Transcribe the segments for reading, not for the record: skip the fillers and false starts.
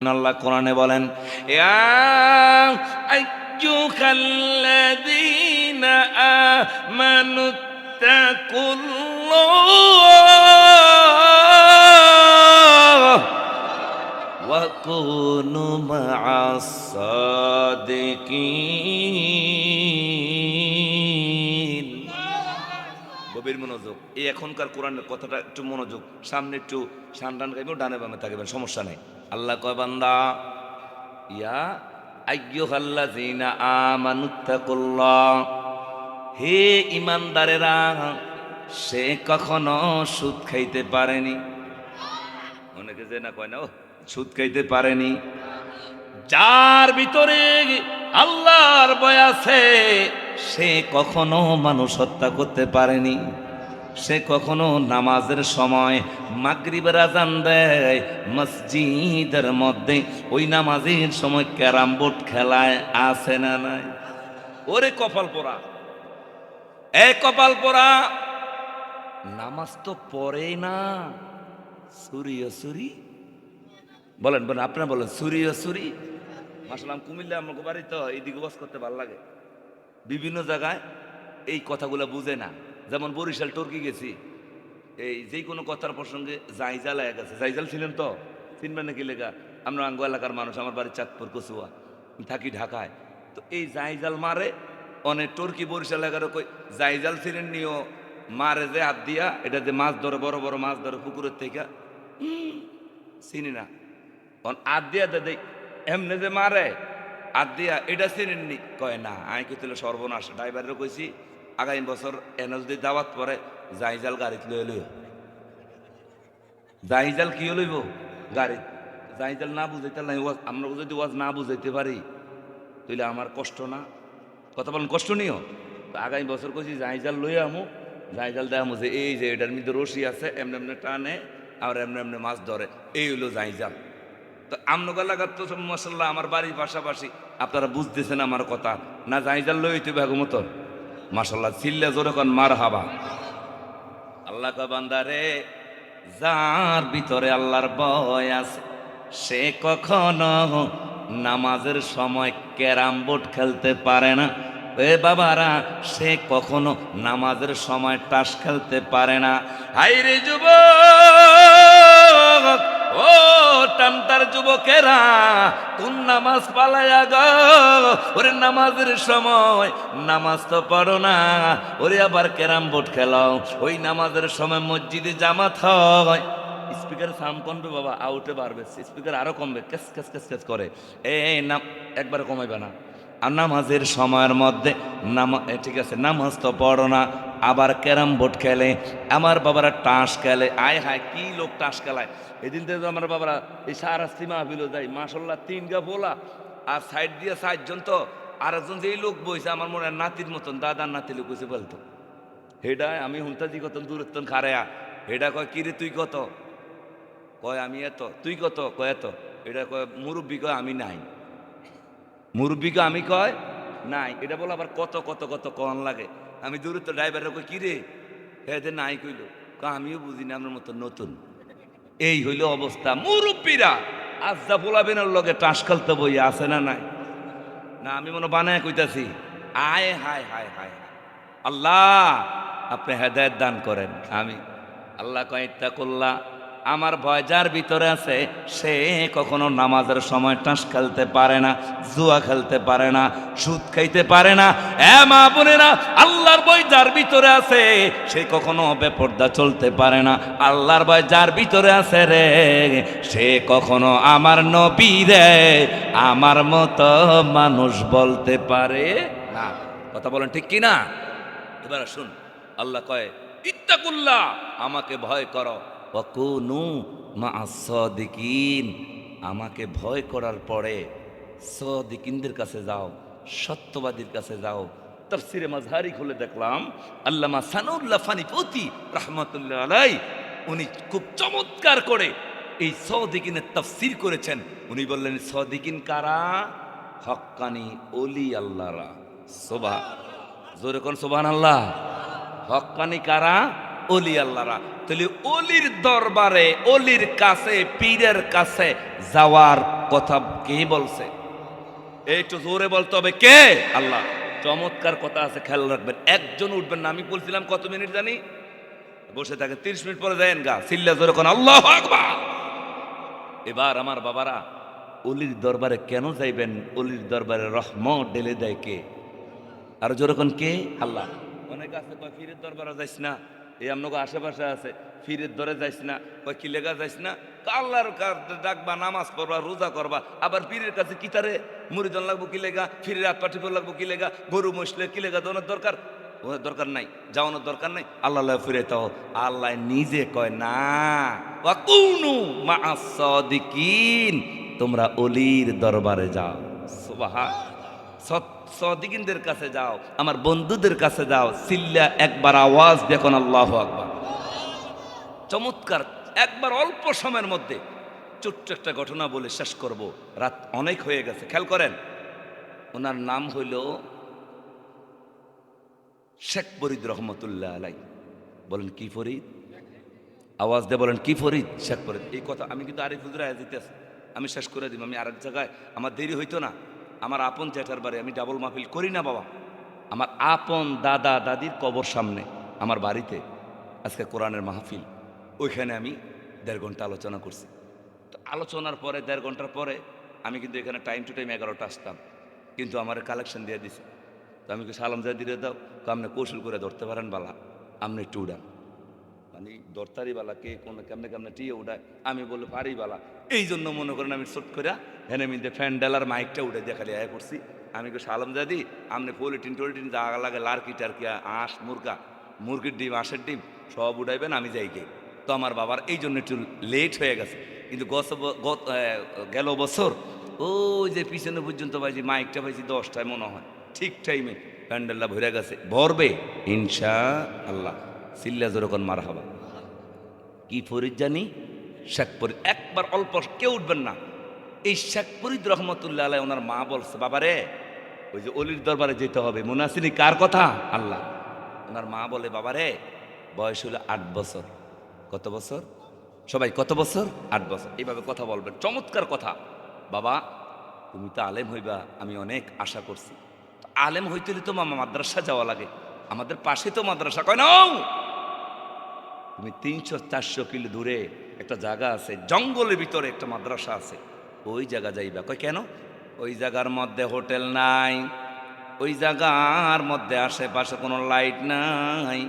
আল্লাহ কোরআনে বলেন, ইয়া আইয়ুহাল্লাযীনা আমানুত্তাকুল্লাহ ওয়া কুনু মা'আস সাদিকিন। গভীর মনোযোগ। এই এখনকার কোরআনের কথাটা একটু মনোযোগ, সামনে একটু সান্ডান গাইবেও, ডানে বামে থাকবেন, সমস্যা নেই। আল্লাহ কয়, বান্দা ইয়া আইয়ুহাল্লাযীনা আমানুত্তাকুল্লাহ, হে ঈমানদারেরা, সে কখনো সুদ খাইতে পারেনি। অনেকে যে না কয় না, ও সুদ খাইতে পারেনি। যার ভিতরে আল্লাহর ভয় আছে, সে কখনো মানুষ হত্যা করতে পারেনি। সে কখনো নামাজের সময় মাগরিবের আযান দেয়, মসজিদের মধ্যে ওই নামাজের সময় ক্যারাম বোর্ড খেলায় আছে না নাই? ওরে কপাল পোড়া, এ কপাল পোড়া, নামাজ তো পড়েই না, চুরি চুরি। বলেন বলেন, আপনারা বলেন, চুরি চুরি। মাশাআল্লাহ, কুমিল্লা আমাকে বাড়ি তো, এইদিকে বাস করতে ভালো লাগে। বিভিন্ন জায়গায় এই কথাগুলো বুঝে না। যেমন বরিশাল টর্কি গেছি, এই যে কোনো কথার প্রসঙ্গে জাইজাল এক আছে। জাইজাল ছিলেন তো, চিনবেন নাকি লেখা? আমরা আঙ্গু এলাকার মানুষ, আমার বাড়ি চাঁদপুর কচুয়া, থাকি ঢাকায়। তো এই জাইজাল মারে অনেক টর্কি বরিশাল এলাকার কই জাইজাল ছিলেন নিও মারে যে হাত দিয়া, এটা যে মাছ ধরে, বড় বড় মাছ ধরে পুকুরের থেকে, চিনি না। হাত দিয়া দে এমনি যে মারে হাত দিয়া, এটা চিনেননি? কয় না। আমি কইছিল সর্বনাশ। ড্রাইভারেরও কইছি, আগামী বছর এনে যদি দাওয়াত পরে জাইজাল গাড়িত লয়ে লইও। জাইজাল কি লইব? গাড়িত। জাইজাল না বুঝাইতে নাই, আমরা যদি ওয়াজ না বুঝাইতে পারি তাহলে আমার কষ্ট না? কথা বলেন, কষ্ট নিও। আগামী বছর কইছি জাইজাল লইয়া আমু, জাইজাল দেখামু যে এই যে এটার মধ্যে রশি আছে, এমনি এমনি টানে আর এমনি এমনি মাছ ধরে, এই হইলো জাইজাল। তো আমনগর লাগাত তো মাশাআল্লাহ আমার বাড়ির পাশাপাশি, আপনারা বুঝতেছেন আমার কথা না? জাইজাল লই হইতে বেগম মতন মাশাআল্লাহ, চিল্লা জোরে কোন মারহাবা। আল্লাহ কয়, বান্দারে, যার ভিতরে আল্লাহর ভয় আছে, সে কখনো নামাজের সময় ক্যারাম বোর্ড খেলতে পারে না। এ বাবারা, সে কখনো নামাজের সময় তাস খেলতে পারে না। হাইরে যুবক, ও টামটার যুবকেরা, কোন নামাজ পালায়া গো? ওরে নামাজের সময় নামাজ তো পড়ো না, ওরে আবার ক্যারাম বোর্ড খেলাও। ওই নামাজের সময় মসজিদে জামাত হয়, স্পিকার সাউন্ড কমবে বাবা, আউটে বাড়বে, স্পিকার আরো কমবে, ক্যাস ক্যাস ক্যাস ক্যাস করে। এই নাম একবারে কমাইবে না। আর নামাজের সময়ের মধ্যে ঠিক আছে, নামাজ তো পড়ো না, আবার ক্যারাম বোর্ড খেলে, আমার বাবারা টাস খেলে। আয় হায়, কি লোক টাস খেলায়! এদিন থেকে আমার বাবারা এই সারাস্তি মাহফিলও যায়, মাশাআল্লাহ, 3 গা বলা আর সাইড দিয়ে 4 জন। তো আরেকজন যেই লোক বইছে, আমার মনে হয় নাতির মতন, দাদার নাতি লোক হয়েছে বলতো। হেডা আমি হুন্তাজি কত দূরত্তন খারেয়া, হেডা কয়, কিরে তুই কত? কয় আমি এত। তুই কত? কয় এত। এটা কয় মুরব্বী, কয় আমি নাই। মুরব্বী কয় আমি, কয় নাই। এটা বলে আবার কত কত কত কন লাগে। আমি দূরত্ব ড্রাইভারের কই, কিরে? হ্যাঁ যে নাই কইল। কয় আমিও বুঝি না, আমার মতো নতুন। এই হইল অবস্থা। মুরব্বীরা আজ্জা পোলাবেনের লগে টাস খেলতে বই আছে না নাই? না আমি মনে বানায় কইতাছি। আয় হায় হায় হায়, আল্লাহ আপনি হেদায়েত দান করেন। আমি আল্লাহ কয়, ইত্তাকুল্লাহ, আমার ভয় যার ভিতরে আছে, সে কখনো নামাজের সময় টাস খেলতে পারে না, জুয়া খেলতে পারে না, সুদ খাইতে পারে না। এ মা বোনেরা, আল্লাহর ভয় যার ভিতরে আছে, সে কখনো বেপরদা চলতে পারে না। আল্লাহর ভয় যার ভিতরে আছে রে, সে কখনো আমার নবী রে আমার মতো মানুষ বলতে পারে না। কথা বলেন ঠিক কিনা? এবার শুন, আল্লাহ কয়, ইত্তাকুল্লাহ, আমাকে ভয় করো, ওয়াকুনু মা'আস সাদিকিন, আমাকে ভয় করার পরে সাদিকিনদের কাছে যাও, সত্যবাদীর কাছে যাও। তাফসিরে মাযহারি খুলে দেখলাম, আল্লামা সানাউল্লাহ ফানিপতি রাহমাতুল্লাহ আলাইহি, উনি খুব চমৎকার করে এই সাদিকিনের তাফসির করেছেন। উনি বললেন, সাদিকিন কারা? হক্কানি ওলি আল্লাহরা। সুবহান, জোরে কোন সুবহানাল্লাহ। হক্কানি কারা? অলি আল্লাহরা। তাহলে অলির দরবারে, অলির কাছে, পীরের কাছে যাওয়ার কথা কে বলছে? একটু জোরে বলতে হবে, কে? আল্লাহ। চমৎকার কথা আছে, খেয়াল রাখবেন। একজন উঠবেন না। আমি বলছিলাম কত মিনিট জানি, বসে থাকে 30 মিনিট পরে যায়েন গা, চিল্লা জোরে কোন আল্লাহু আকবার। এবার আমার বাবারা, অলির দরবারে কেন যাইবেন? অলির দরবারে রহমত ঢেলে দেয় কে? আর যেরকম কে? আল্লাহ। অনেক আছে কয় ফিরের দরবারে যাইস না, এই আপনাকে আশেপাশে আছে, ফিরের দরে যাইস না, কয় কি লেগা যাইস না? আল্লাহর ডাকবা, নামাজ পড়বা, রোজা করবা, আবার পীরের কাছে কি তারে মুড়িদন লাগবো কি লেগা, ফিরের হাত পাটি লাগবো কি লেগা, গরু মশলে কি লেগা দোনের দরকার? ওদের দরকার নাই, যাওয়ানোর দরকার নাই, আল্লাহ ফিরে তাও। আল্লাহ নিজে কয় না, ওয়াকুনু মা'আস সাদিকিন, তোমরা অলির দরবারে যাও। সুবহান। সদিকিনদের কাছে যাও, আমার বন্ধুদের কাছে যাও, সিল্লা একবার আওয়াজ দেখুন আল্লাহু আকবার। চমৎকার। একবার অল্প সময়ের মধ্যে ছোট্ট একটা ঘটনা বলে শেষ করব, রাত অনেক হয়ে গেছে। খেয়াল করেন, ওনার নাম হইল শেখ ফরিদ রহমতুল্লাহ আলাই। বলেন কি ফরিদ? আওয়াজ দিয়ে বলেন কি ফরিদ? শেখ ফরিদ। এই কথা আমি কিন্তু আরিফ হুজুর দিতেছি, আমি শেষ করে দিব। আমি আরেক জায়গায়, আমার দেরি হইতো না। আমার আপন জ্যাঠার বাড়ি, আমি ডাবল মাহফিল করি না বাবা। আমার আপন দাদা দাদির কবর সামনে আমার বাড়িতে আজকে কোরআনের মাহফিল, ওইখানে আমি 1.5 ঘন্টা আলোচনা করছি। তো আলোচনার পরে 1.5 ঘন্টার পরে আমি কিন্তু এখানে টাইম টু টাইম 11টা আসতাম, কিন্তু আমার কালেকশন দিয়ে দিছে। তো আমি সালাম যা দিয়ে দাও, আপনি কৌশল করে ধরতে পারেন বালা, আপনি একটু উড়ান, মানে দরতারি বালা কে কোন কেমনে কেমনে টিয়ে উঠায়, আমি বললো পারি বালা। এই জন্য মনে করেন আমি ছোট করে হেনে মিনতে ফ্যান ডালার মাইকটা উঠে দিয়ে খালি আয় করছি। আমি সালাম যা দিই, আপনি পলিটিন টলিটিন যা লাগে লার্কি টার্কি, আঁশ মুরগা, মুরগির ডিম, আঁশের ডিম সব উঠাইবেন, আমি যাই গে। তো আমার বাবার এই জন্য একটু লেট হয়ে গেছে। কিন্তু গেল বছর ওই যে পিছনে পর্যন্ত পাইছি, মাইকটা পাইছি 10টায় মনে হয়, ঠিক টাইমে প্যান্ডেলটা ভরে গেছে, ভরবে ইনশা আল্লাহ। সিল্লা যেরকম মার হাবা। কি ফরিদ জানি? শেখ ফরিদ। একবার অল্প, কেউ উঠবেন না। এই শেখ ফরিদ রহমতুল্লাহ আলাই, ওনার মা বলছে, বাবারে ওই যে অলির দরবারে যেতে হবে, মনে আসেনি কার কথা? আল্লাহ। ওনার মা বলে, বাবারে বয়স হলো 8 বছর। কত বছর? সবাই কত বছর? 8 বছর। এইভাবে কথা বলবেন, চমৎকার কথা। বাবা তুমি তো আলেম হইবা, আমি অনেক আশা করছি। আলেম হইতে হলে তো মামা মাদ্রাসা যাওয়া লাগে, আমাদের পাশে তো মাদ্রাসা। কয় নাও, তুমি 300-400 কিলো দূরে একটা জায়গা আছে, জঙ্গলের ভিতরে একটা মাদ্রাসা আছে, ওই জায়গা যাইবা। কয় কেন? ওই জায়গার মধ্যে হোটেল নাই, ওই জায়গার মধ্যে আশেপাশে কোনো লাইট নাই,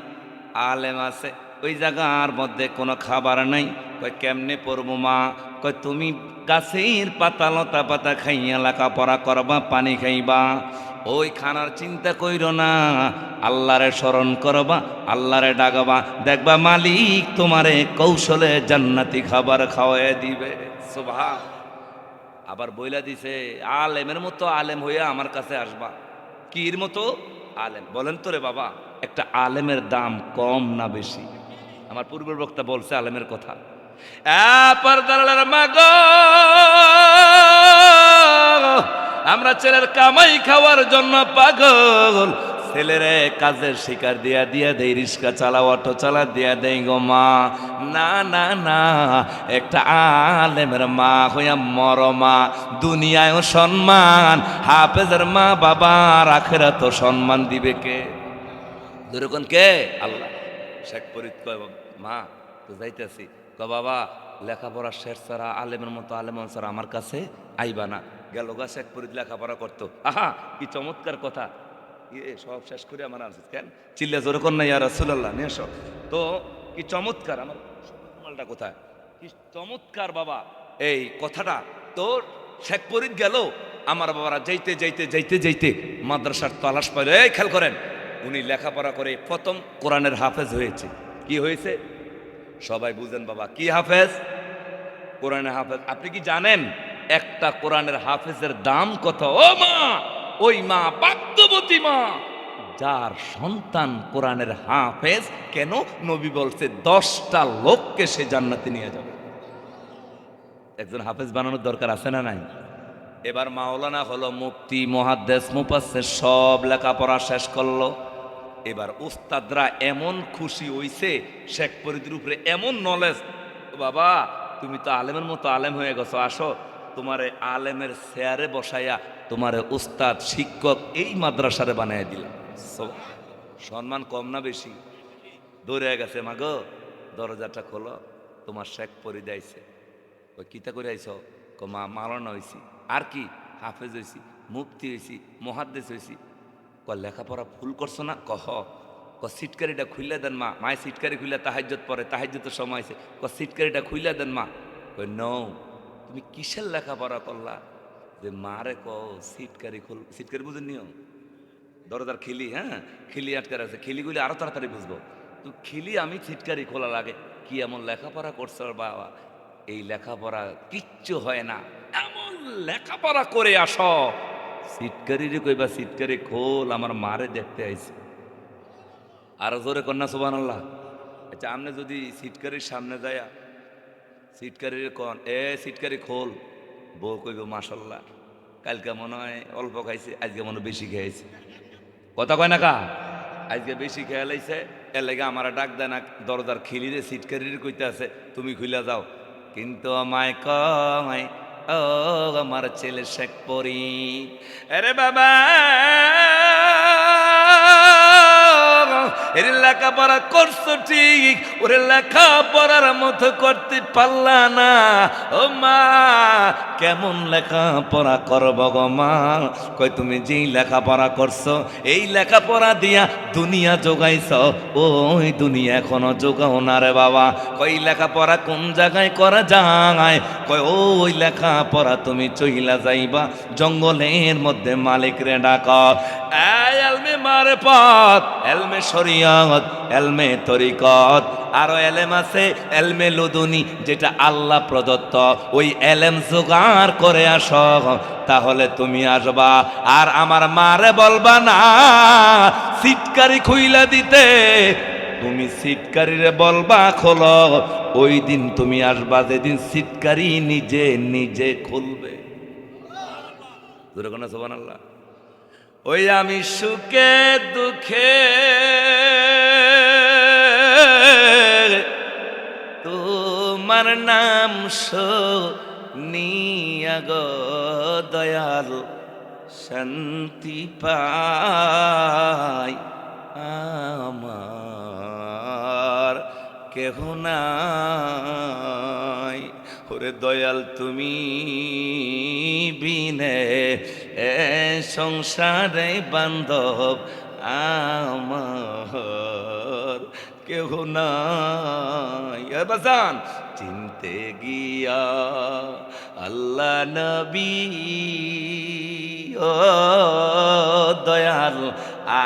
আলেম আছে, ওই জায়গার মধ্যে কোনো খাবার নাই। কয় কেমনে পড়বো মা? কয় তুমি গাছের পাতা লতা পাতা খাইয়া লেখাপড়া করবা, পানি খাইবা, ওই খানার চিন্তা কইরো না, আল্লাহরে স্মরণ করবা, আল্লাহরে ডাকবা, দেখবা মালিক তোমারে কৌশলে জান্নাতি খাবার খাওয়ায় দিবে। সুবহান। আবার বইলা দিছে, আলেমের মতো আলেম হইয়া আমার কাছে আসবা। কির মতো আলেম? বলেন তো রে বাবা, একটা আলেমের দাম কম না বেশি? আমার পূর্বের বক্তা বলছে আলেমের কথা। পর্দার মা গো, আমরা ছেলের কামাই খাওয়ার জন্য পাগল, ছেলেরে কাজের শিকার দিয়া দিয়া দেই, রিক্সা চালা, অটো চালা দিয়া দেই গো মা। না না না, একটা আলেমের মা হইয়া মরমা, দুনিয়ায়ও সম্মান, হাফেজের মা বাবার আখেরাত সম্মান দিবে কে? দুরকম কে? আল্লাহ। শেখ ফরিদ কয়, মা তো যাইতেছি। বাবা লেখাপড়া শেষ ছাড়া, আলেমের মতো আলেম ছাড়া আমার কাছে আইবা না। গেল গা শেখ ফরিদ লেখাপড়া করতো। আহা কি চমৎকার কথা। সব শেষ করে আমার আসিস কেন? চিল্লা জোরে কর না ইয়া রাসূলুল্লাহ, নিয়ে এসো তো। কি চমৎকার, আমার মালটা কোথায়? কি চমৎকার বাবা এই কথাটা। তো শেখ ফরিদ গেল, আমার বাবারা যাইতে যাইতে যাইতে যাইতে মাদ্রাসার তালাশ পাইল। এই খেয়াল করেন, উনি লেখাপড়া করে প্রথম কোরআনের হাফেজ হয়েছে। কি হয়েছে? সবাই বুঝেন বাবা, কি হাফেজ? কোরআনের হাফেজ। আপনি কি জানেন একটা কোরআনের হাফেজের দাম কত? ও মা, ওই মা বাক্যবতী মা যার সন্তান কোরআনের হাফেজ, কেন? নবী বলছে 10টা লোককে সে জান্নাতে নিয়ে যাবে। একজন হাফেজ বানানোর দরকার আছে না নাই? এবার মাওলানা হলো, মুফতি, মুহাদ্দিস, মুফাসসির সব লেখাপড়া শেষ করলো। এবার উস্তাদরা এমন খুশি হইছে, শেখ ফরিদের উপরে এমন নলেজ, বাবা তুমি তো আলেমের মতো আলেম হয়ে গেছো, আসো তোমারে আলেমের চেয়ারে বসাইয়া তোমারে উস্তাদ শিক্ষক এই মাদ্রাসারে বানাইয়া দিলাম। সম্মান কম না বেশি? দৌড়ে গেছে, মাগো দরজাটা খোলো, তোমার শেখ ফরিদ আইছে। ওই কিতা করে আইছ? মা মালানা হয়েছি। আর কি? হাফেজ হয়েছি, মুফতি হয়েছি, মহাদ্দেশ হয়েছি। লেখাপড়া ভুল করছো না? সিটকারিটা খুইলে দেন মা। মায় সিটকারি খুইলে তাহাজ্জুদ পড়ে, তাহাজ্জুদের সময় আছে। সিটকারিটা খুইলে দেন মা। নও, তুমি কিসের লেখাপড়া করলা যে মারে সিটকারি খোল? সিটকারি বুঝেন নিও, দরজার খিলি, হ্যাঁ খিলি আটকে রাখছে, খিলিগুলি আরো তাড়াতাড়ি বুঝবো। তো খিলি আমি সিটকারি খোলা লাগে? কি এমন লেখাপড়া করছো বাবা? এই লেখাপড়া কিচ্ছু হয় না, এমন লেখাপড়া করে আসো। সিটকারিরে কইবা সিটকারি খোল, আমার মারে দেখতে আইছে। আর জোরে কন্যা সুবহানাল্লাহ। আচ্ছা, আপনি যদি সিটকারির সামনে যায়া সিটকারির কন সিটকারি খোল, বউ কইব মাশাল্লাহ, কালকে মনে হয় অল্প খাইছে, আজকে মনে বেশি খেয়েছে। কথা কয় না কা? আজকে বেশি খেয়ে লাইছে, এর লাগে আমার ডাক দেয় না, দরজার খিলিরে সিটকারির কইতে আছে তুমি খুইলা যাও। কিন্তু আমায় কয়, ও আমার ছেলে শেখ পরি, আরে বাবা এর লেখাপড়া করছো ঠিক, ওরে লেখাপড়ার মতো করতে পারলা না। ও মা, কেমন লেখাপড়া করব গো মা? কই তুমি যেই লেখাপড়া করছো এই লেখাপড়া দিয়া দুনিয়া যোগাইছ, ওই দুনিয়া এখনো যোগাও না রে বাবা। কই লেখাপড়া কোন জায়গায় করা যায়? কই ওই লেখাপড়া তুমি চইলা যাইবা জঙ্গলের মধ্যে মালিক রে ডাক। এলমে মারেফাত, এলমে শরিয়ত, এলমে তরিকত, আরো এলেম আছে এলমে লুদুনি, যেটা আল্লাহ প্রদত্ত। ওই এলেম জোগাড় করে আসো, তাহলে তুমি আসবা। আর আমার মারে বলবা না সিটকারি খুইলা দিতে, তুমি সিটকারিরে বলবা খোলো। ওই দিন তুমি আসবা যেদিন সিটকারি নিজে নিজে খুলবে। সুবহানাল্লাহ। ওই আমি সুখে দুঃখে তোমার নাম শুনিয়া গো দয়াল শান্তি পাই, আমার কেহ নাই। ওরে দয়াল তুমি বিনে এ সংসারে বান্ধব আমার কেহ নাই। বাজান চিনতে গিয়া আল্লাহ নবী ও দয়াল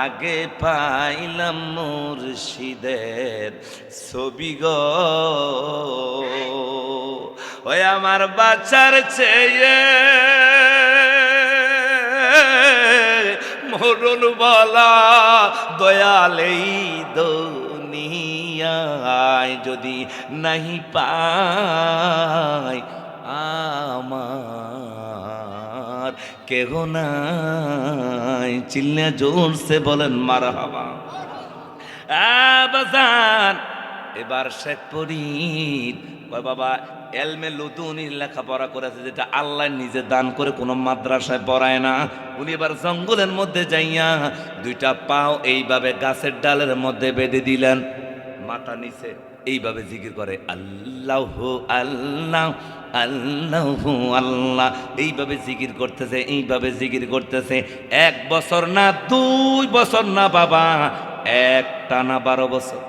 আগে পাইলাম মুর্শিদের ছবি গো। ওই আমার বাচ্চার চেয়ে মরণ বলা দয়াল এই দুনিয়ায় যদি নাহি পাই, আমার কেহ নাই। চিল্লা জোরসে বলেন মারহাবা। বাজান এবার শেখ ফরিদ কয় বাবা এলমে লুদুনি লেখাপড়া করেছে, যেটা আল্লাহ নিজে দান করে, কোনো মাদ্রাসায় পড়ায় না। উনি এবার জঙ্গলের মধ্যে যাইয়া দুইটা পাও এইভাবে গাছের ডালের মধ্যে বেঁধে দিলেন, মাথা নিচে এইভাবে জিকির করে আল্লাহ আল্লাহ আল্লাহ আল্লাহ। এইভাবে জিকির করতেছে, এইভাবে জিকির করতেছে। 1 বছর না 2 বছর না বাবা, একটানা 12 বছর।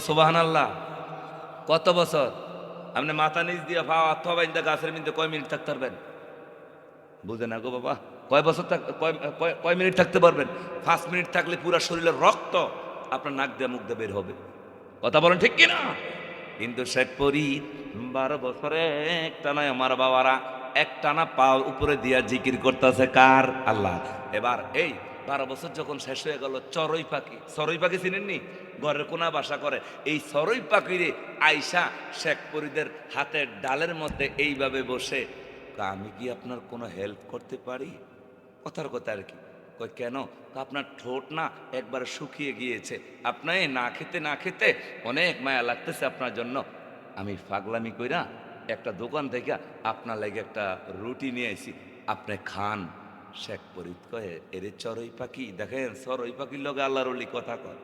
সুবহানাল্লাহ। কত বছর? আপনি মাথা নিচ দিয়ে ভাও অথবা গাছের মধ্যে কয় মিনিট থাকতে পারবেন? বুঝে না গো বাবা। কয় বছর কয় মিনিট থাকতে পারবেন? 5 মিনিট থাকলে পুরো শরীরের রক্ত আপনার নাক দিয়ে মুখ দিয়ে বের হবে। কথা বলেন ঠিক কিনা? কিন্তু শেখ ফরিদ 12 বছরে একটানা আমার বাবারা একটানা পা উপরে দিয়া জিকির করতেছে কার? আল্লাহ। এবার এই 12 বছর যখন শেষ হয়ে গেল, চড়ুই পাখি, চড়ুই পাখি চিনেননি? ঘরের কোনা বাসা করে। এই চড়ুই পাখিরে আইসা শেখ ফরিদের হাতের ডালের মধ্যে এইভাবে বসে, আমি কি আপনার কোনো হেল্প করতে পারি? কথার কথা আর কি, কই কেন? আপনার ঠোঁট না একবার শুকিয়ে গিয়েছে, আপনার এই না খেতে না খেতে অনেক মায়া লাগতেছে আপনার জন্য। আমি পাগলামি কইরা একটা দোকান থেকে আপনার লাগে একটা রুটি নিয়ে আইছি, আপনি খান। শেখ ফরিদ কয়ে এরে চড়ুই পাখি, দেখেন চড়ুই পাখির লগে আল্লাহর ওলি কথা কয়।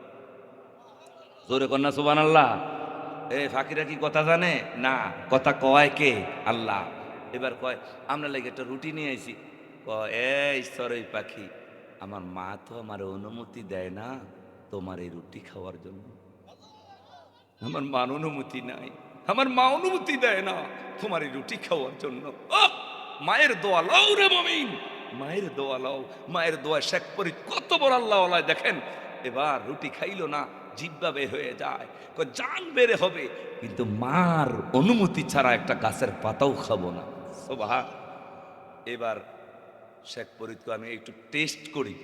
জোরে কন্যা সুবহানাল্লাহ। এ ফাকিরা কি কথা জানে না? কথা কয় কে? আল্লাহ। এবার কয় আমরা লাগে একটা রুটি নিয়ে আইছি। কয় এই চড়ুই পাখি, আমার মা তো আমার অনুমতি দেয় না তোমার এই রুটি খাওয়ার জন্য। আমার মার অনুমতি নাই, আমার মা অনুমতি দেয় না তোমার এই রুটি খাওয়ার জন্য। আহ! মায়ের দোয়া লাও রে মমিন, মায়ের দোয়া লাও। মায়ের দোয়া শেখ ফরিদ কত বড় আল্লাহ ওয়ালা দেখেন। এবার রুটি খাইলো না, জিব্বা বের হয়ে যায়, জান বেড়ে হবে, কিন্তু মার অনুমতি ছাড়া একটা গাছের পাতাও খাবো না। সুবহান। এবার শেখ ফরিদ আমি একটু টেস্ট করি।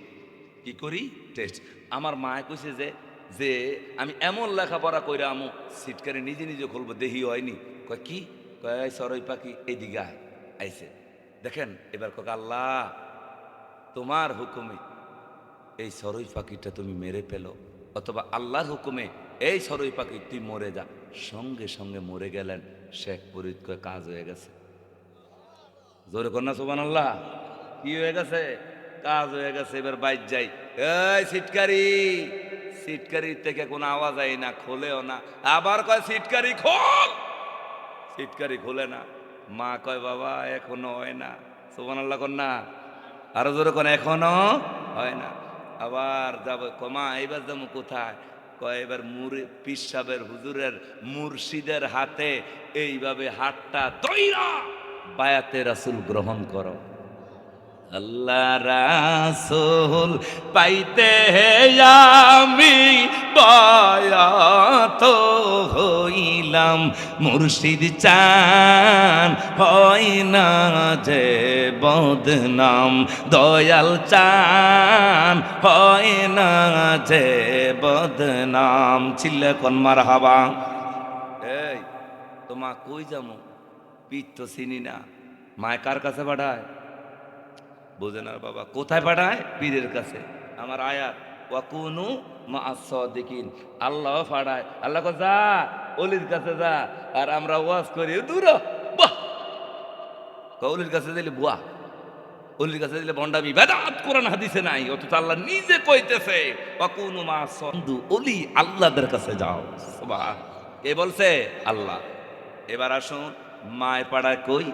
কি করি? টেস্ট। আমার মা কইছে যে যে আমি এমন লেখাপড়া কইরা আমু সিটকারে নিজে নিজে খুলবো, দেহি হয়নি। কয় কি? কয় চড়ুই পাখি এইদিকে আয়। আইছে। দেখেন এবার কক আল্লাহ তোমার হুকুমে এই চড়ুই পাখিটা তুমি মেরে ফেলো, অথবা আল্লাহর হুকুমে এই চড়ুই পাখি তুই মরে যা। সঙ্গে সঙ্গে মরে গেলেন। শেখ ফরিদ কয় কাজ হয়ে গেছে। জোরে কন্যা সুবহানাল্লাহ। কি হয়ে গেছে? কাজ হয়ে গেছে। এবার বাইর যাই, এই সিটকারি, সিটকারি থেকে কোনো আওয়াজ আই না, খোলেও না। আবার কয় সিটকারি খোল, সিটকারি খোলে না। মা কয় বাবা এখনো হয় না। সুবহানাল্লাহ কন্যা, আরো জোরে কোন এখনো হয় না। আবার যাব, কমা এবার যাবো কোথায়? কয় এবার পীর সাহেবের হুজুরের মুর্শিদের হাতে এইভাবে হাতটা দইরা বায়াতে রাসূল গ্রহণ করো। আল্লাহ রাসূল পাইতে আমি বায়াত হইলাম, মুর্শিদ চান হয় না যে বদনাম, দয়াল চান হয় না যে বদনাম। চিল্লা কোন মারহাবা। এই তোমা কই যামু? পীর তো চিনি না। মায় কার কাছে পাঠায়? বোঝেন আর বাবা, কোথায় পাঠায়? পীরের কাছে। আমার আয়াত ওয়াকুনু মা'আস সাদিকিন, আল্লাহ পাঠায়। আল্লাহ কয় যা ওলির কাছে যা। আর আমরা ওয়াজ করি দূর, বাহ ওলির কাছে দিলে বুয়া, ওলির কাছে দিলে ভণ্ডামি, বেদাত কোরআন হাদিসে নাই। অথচ আল্লাহ নিজে কইতেছে ওয়াকুনু মা'আস সাদিকিন, ওলি আল্লাহদের কাছে যাও। সুবহান। কে বলছে? আল্লাহ। এবার আসুন, মায় পাড়ায় কই?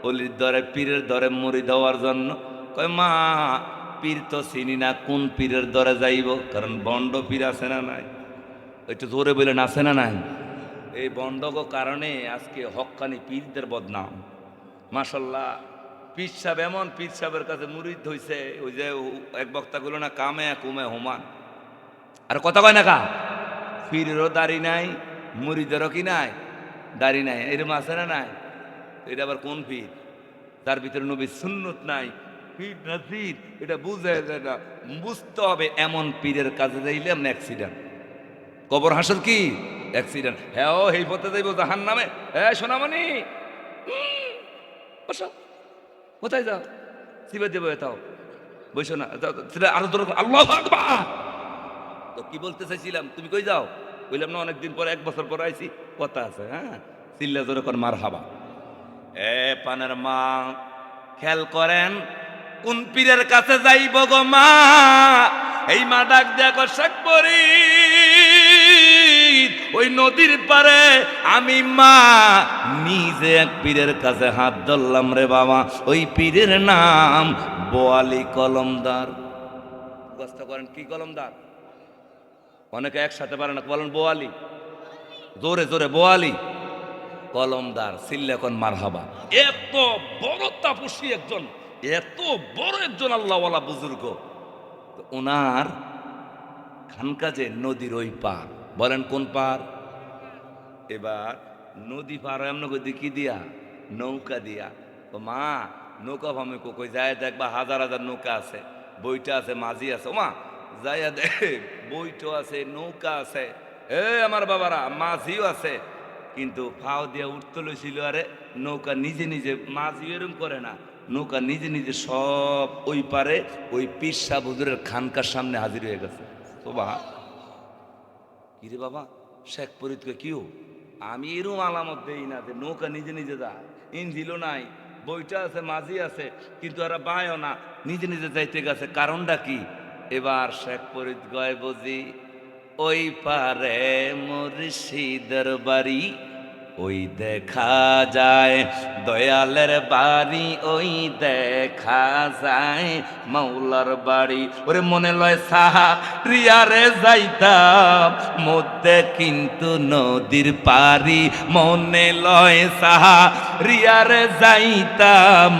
অলির দরে পীরের দরে মুড়ি দেওয়ার জন্য। কয় মা পীর তো চিনি না, কোন পীরের দরে যাইব? কারণ বন্ড পীর আছে না নাই? একটু জোরে বলেন আছে না নাই? এই বন্ডগ কারণে আজকে হক্কানি পীরদের বদনাম। মাশাল্লাহ, পীর সাহেব এমন পীর সাহেবের কাছে মুরিদ হইছে, ওই যে এক বক্তা গুলো না, কামে কুমে হুমান। আর কথা কয় না কা? পীরেরও দাড়ি নাই, মুরিদেরও কি নাই? দাড়ি নাই। এরকম আছে না নাই? এটা আবার কোন পীর? তার ভিতরে নবীর সুন্নত নাই, পীর নাজির, এটা বুঝে যায় না। বুঝতে হবে এমন পীরের কাছে যাইলে এমন অ্যাক্সিডেন্ট। কবর হাসর কি অ্যাক্সিডেন্ট? হ্যাঁ ও এই পথে যাইব জাহান্নামে। হ্যাঁ সোনামণি, বসো। কোথায় যাও? শিবে দেবো এটাও বসো না, সেটা আরো ধরো। আল্লাহু আকবার। তো কি বলতে চাইছিলাম? তুমি কই যাও? বললাম না অনেকদিন পরে, 1 বছর পরে আইছি, কথা আছে। হ্যাঁ, চিল্লা জোরে কর মার হাবা। এ পানের মা, খেয়াল করেন কোন পীরের কাছে যাইব গো মা? এই মা ডাক দেখো শেখ ফরিদ, ওই নদীর পারে আমি মা নিজে এক পীরের কাছে হাত ধরলাম রে বাবা। ওই পীরের নাম বোয়ালি কলমদার। কষ্ট করেন কি কলমদার? অনেকে একসাথে পারে না, বলেন বোয়ালি, জোরে জোরে বোয়ালি কলমদার। সিল্লাকন মারহাবা। এত বড় তাপসী একজন, এত বড় একজন আল্লাহওয়ালা বুজুর্গ, ওনার খানকাজে নদীর ওই পার। বলেন কোন পার? এবার নদী পার এমন কি দিয়া? নৌকা দিয়া। তো মা নৌকা ভামে কই যায় দেখবা, হাজার হাজার নৌকা আছে, বইটা আছে, মাঝি আছে। ও মা যাইয়া দেখ, বইটো আছে, নৌকা আছে, এ আমার বাবারা, মাঝিও আছে। কিন্তু ফাও দিয়ে উঠতে লইছিল, আরে নৌকা নিজে নিজে মাঝি এরম করে না, নৌকা নিজে নিজে সব ওই পারে ওই পীর সাহেব হুজুরের খানকার সামনে হাজির হয়ে গেছে। তো বা কিরে বাবা শেখ ফরিদকে কিও, আমি এরম আলামত দেই না যে নৌকা নিজে নিজে যায়, ইঞ্জিলও নাই, বইটা আছে, মাঝি আছে, কিন্তু এরা বায়ও না, নিজে নিজে যাইতে গেছে। কারণটা কি? এবার শেখ ফরিদ গয় বুঝি ওই পারে মুর্শিদের বাড়ি, ওই দেখা যায় দয়ালের বাড়ি, ওই দেখা যায় মাওলার বাড়ি। ওরে মনে লয় সাহা রিয়ারে যাইতাম, মধ্যে কিন্তু নদীর পারি, মনে লয় সাহা রিয়ারে যাইতাম,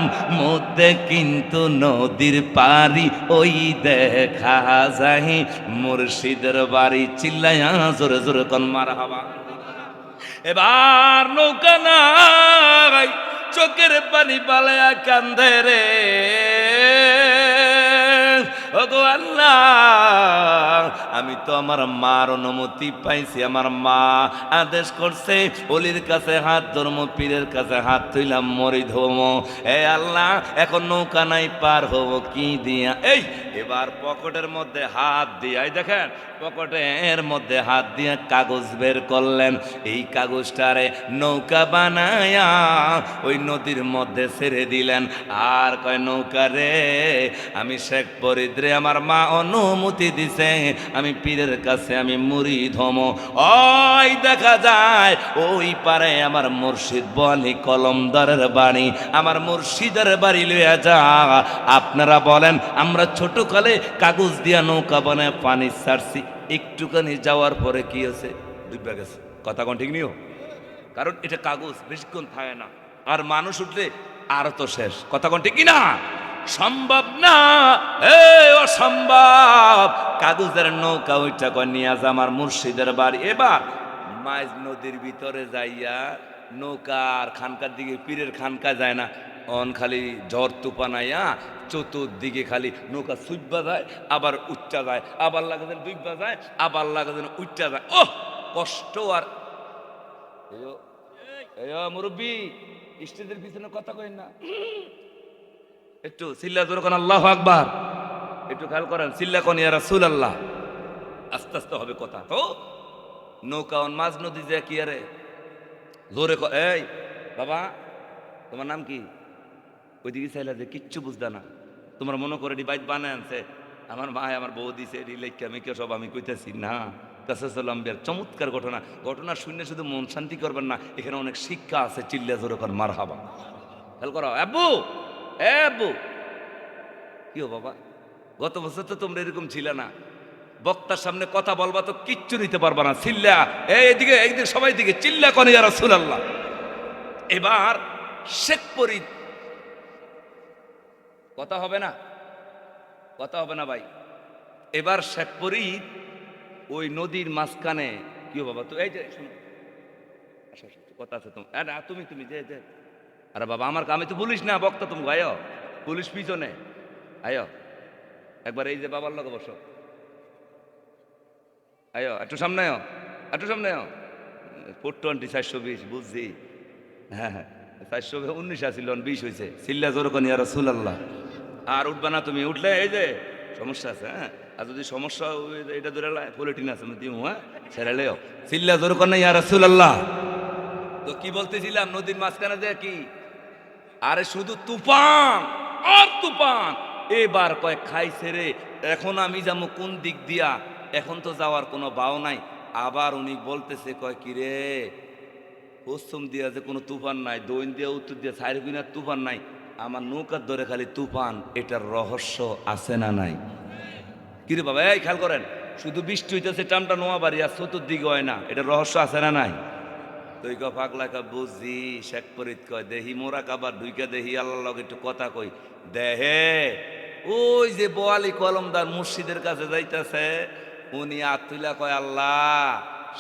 মধ্যে কিন্তু নদীর পারি, ওই দেখা যায় মুর্শিদের বাড়ি। চিল্লায়া জোরে জোরে কোন মারহাবা। এবার নৌকা নাই, চোখের পানি পালায়া কান্দে রে, ওগো আল্লাহ, আমি তো আমার মার অনুমতি পাইছি, আমার মা আদেশ করছে অলির কাছে হাত ধর্ম, পীরের কাছে হাত তুইলাম, মরি ধর্ম। এ আল্লাহ, এখন নৌকা নাই, পার হবো কি দিয়া? এই এবার পকেটের মধ্যে হাত দিয়ে, দেখেন পকেটের মধ্যে হাত দিয়ে কাগজ বের করলেন, এই কাগজটারে নৌকা বানায়া ওই নদীর মধ্যে ছেড়ে দিলেন। আর কয় নৌকা রে, আমি শেখ ফরিদ রে, আমার মা অনুমতি দিছে, আমি পীরের কাছে আমি মুরিদ হম। ওই দেখা যায় ওই পারে আমার মুর্শিদ বলি কলমদারের বাড়ি, আমার মুর্শিদের বাড়ি লইয়া যা। আপনারা বলেন, আমরা ছোটকালে কাগজ দিয়া নৌকা বানায় পানি ছাড়ছি, একটুখানি যাওয়ার পরে কি হয়েছে? ডুবে গেছে। কথা কোন ঠিক নিও? কারণ এটা কাগজ বেশিক্ষণ থাকে না, আর মানুষ উঠলে আর তো শেষ। কথা কোন ঠিক কিনা? সম্ভব না, অসম্ভব। কাগজের নৌকা ওইটা কয় নিয়ে যা আমার মুর্শিদের বাড়ি। এবার মাঝ নদীর ভিতরে যাইয়া নৌকা আর খানকার দিকে, পীরের খানকা যায় না, অন খালি ঝড় তুফান আইয়া চতুর্দিকে খালি নৌকা সুইবা যায়, আবার উচ্চা যায়, আবার লাগে যেন ডুইবা যায়, আবার লাগে যেন উচ্চা যায়। ও কষ্ট। আর মুরব্বী স্টেজের পিছনে কথা কই না, একটু চিল্লা জোরে কোন আল্লাহু আকবার, একটু খেয়াল করেন, চিল্লা কোন ইয়া রাসূলুল্লাহ। আস্তে আস্তে হবে কথা। তো নৌকা অন মাঝ নদী যে কি আরে জোরে এই বাবা তোমার নাম কি? ওইদিকে চাইলা যে কিচ্ছু বুঝদা না, তোমার মনে করে এটি বাইক বানায় আনছে, আমার মা আমার বউ দিছে, এটি লেখা মেখে সব আমি কইতেছি না। কাসাসাল্লামের চমৎকার ঘটনা, ঘটনা শুনে শুধু মন শান্তি করবেন না, এখানে অনেক শিক্ষা আছে। চিল্লা জোরে কর মারহাবা। খেয়াল করো আব্বু, এ আব্বু, কি হো বাবা, গত বছর তো তোমরা এরকম ছিল না, বক্তার সামনে কথা বলবা তো কিচ্ছু নিতে পারবা না। চিল্লা এইদিকে একদিকে সবাই দিকে চিল্লা কনে ইয়া রাসূলুল্লাহ। এবার শেখ ফরিদ, কথা হবে না, কথা হবে না ভাই। এবার শেখ ফরিদ ওই নদীর মাঝখানে, কি বাবা তো এই যে শোনো, কথা আছে তুমি, না তুমি তুমি যে যে, আরে বাবা আমার, আমি তো বলিস না বক্তা, তুমি আয়ো পুলিশ পিছনে আয়ো একবার, এই যে বাবার লগে বসো, আয়ো একটু সামনে আয়ো, একটু সামনে আয়ো। 420 420 বুঝছি, হ্যাঁ হ্যাঁ 419 আসিল 20 হয়েছে। চিল্লা জোরকন ইয়া রাসূলুল্লাহ। আর উঠবা না তুমি, উঠলে এই যে সমস্যা আছে। হ্যাঁ, আর যদি সমস্যা এটা ধরে পলিটিন আছে দিও, হ্যাঁ ছেড়ে লেও। চিল্লা জোরকন না ইয়া রাসূলুল্লাহ। তো কি বলতেছিলাম, নদীর মাঝখানে যে কি, আরে শুধু তুফান আর তুফান। এবার কয় খাইছে রে, এখন আমি যাবো কোন দিক দিয়া, এখন তো যাওয়ার কোনো বাও নাই। আবার উনি বলতেছে, কয় কি রে, পশ্চিম দিয়া যে কোনো তুফান নাই, দৈন দিয়া উত্তর দিয়া সাইরবিনার তুফান নাই, আমার নৌকার ধরে খালি তুফান, এটার রহস্য আছে না নাই? কিরে বাবা এই খেয়াল করেন, শুধু বৃষ্টি হইতেছে টামটা নোয়াবাড়ি আর চতুর্দিকে হয় না, এটার রহস্য আছে না নাই? তুই ক পাগলা কা বুঝি, শেখ ফরিদ কয় দেহি মোরা কাবার ঢুইকা দেহি আল্লাহ লগে একটু কথা কই দেহে। ওই যে বোয়ালি কলমদার মুর্শিদের কাছে যাইতেছে, উনি আতুলা কয় আল্লাহ,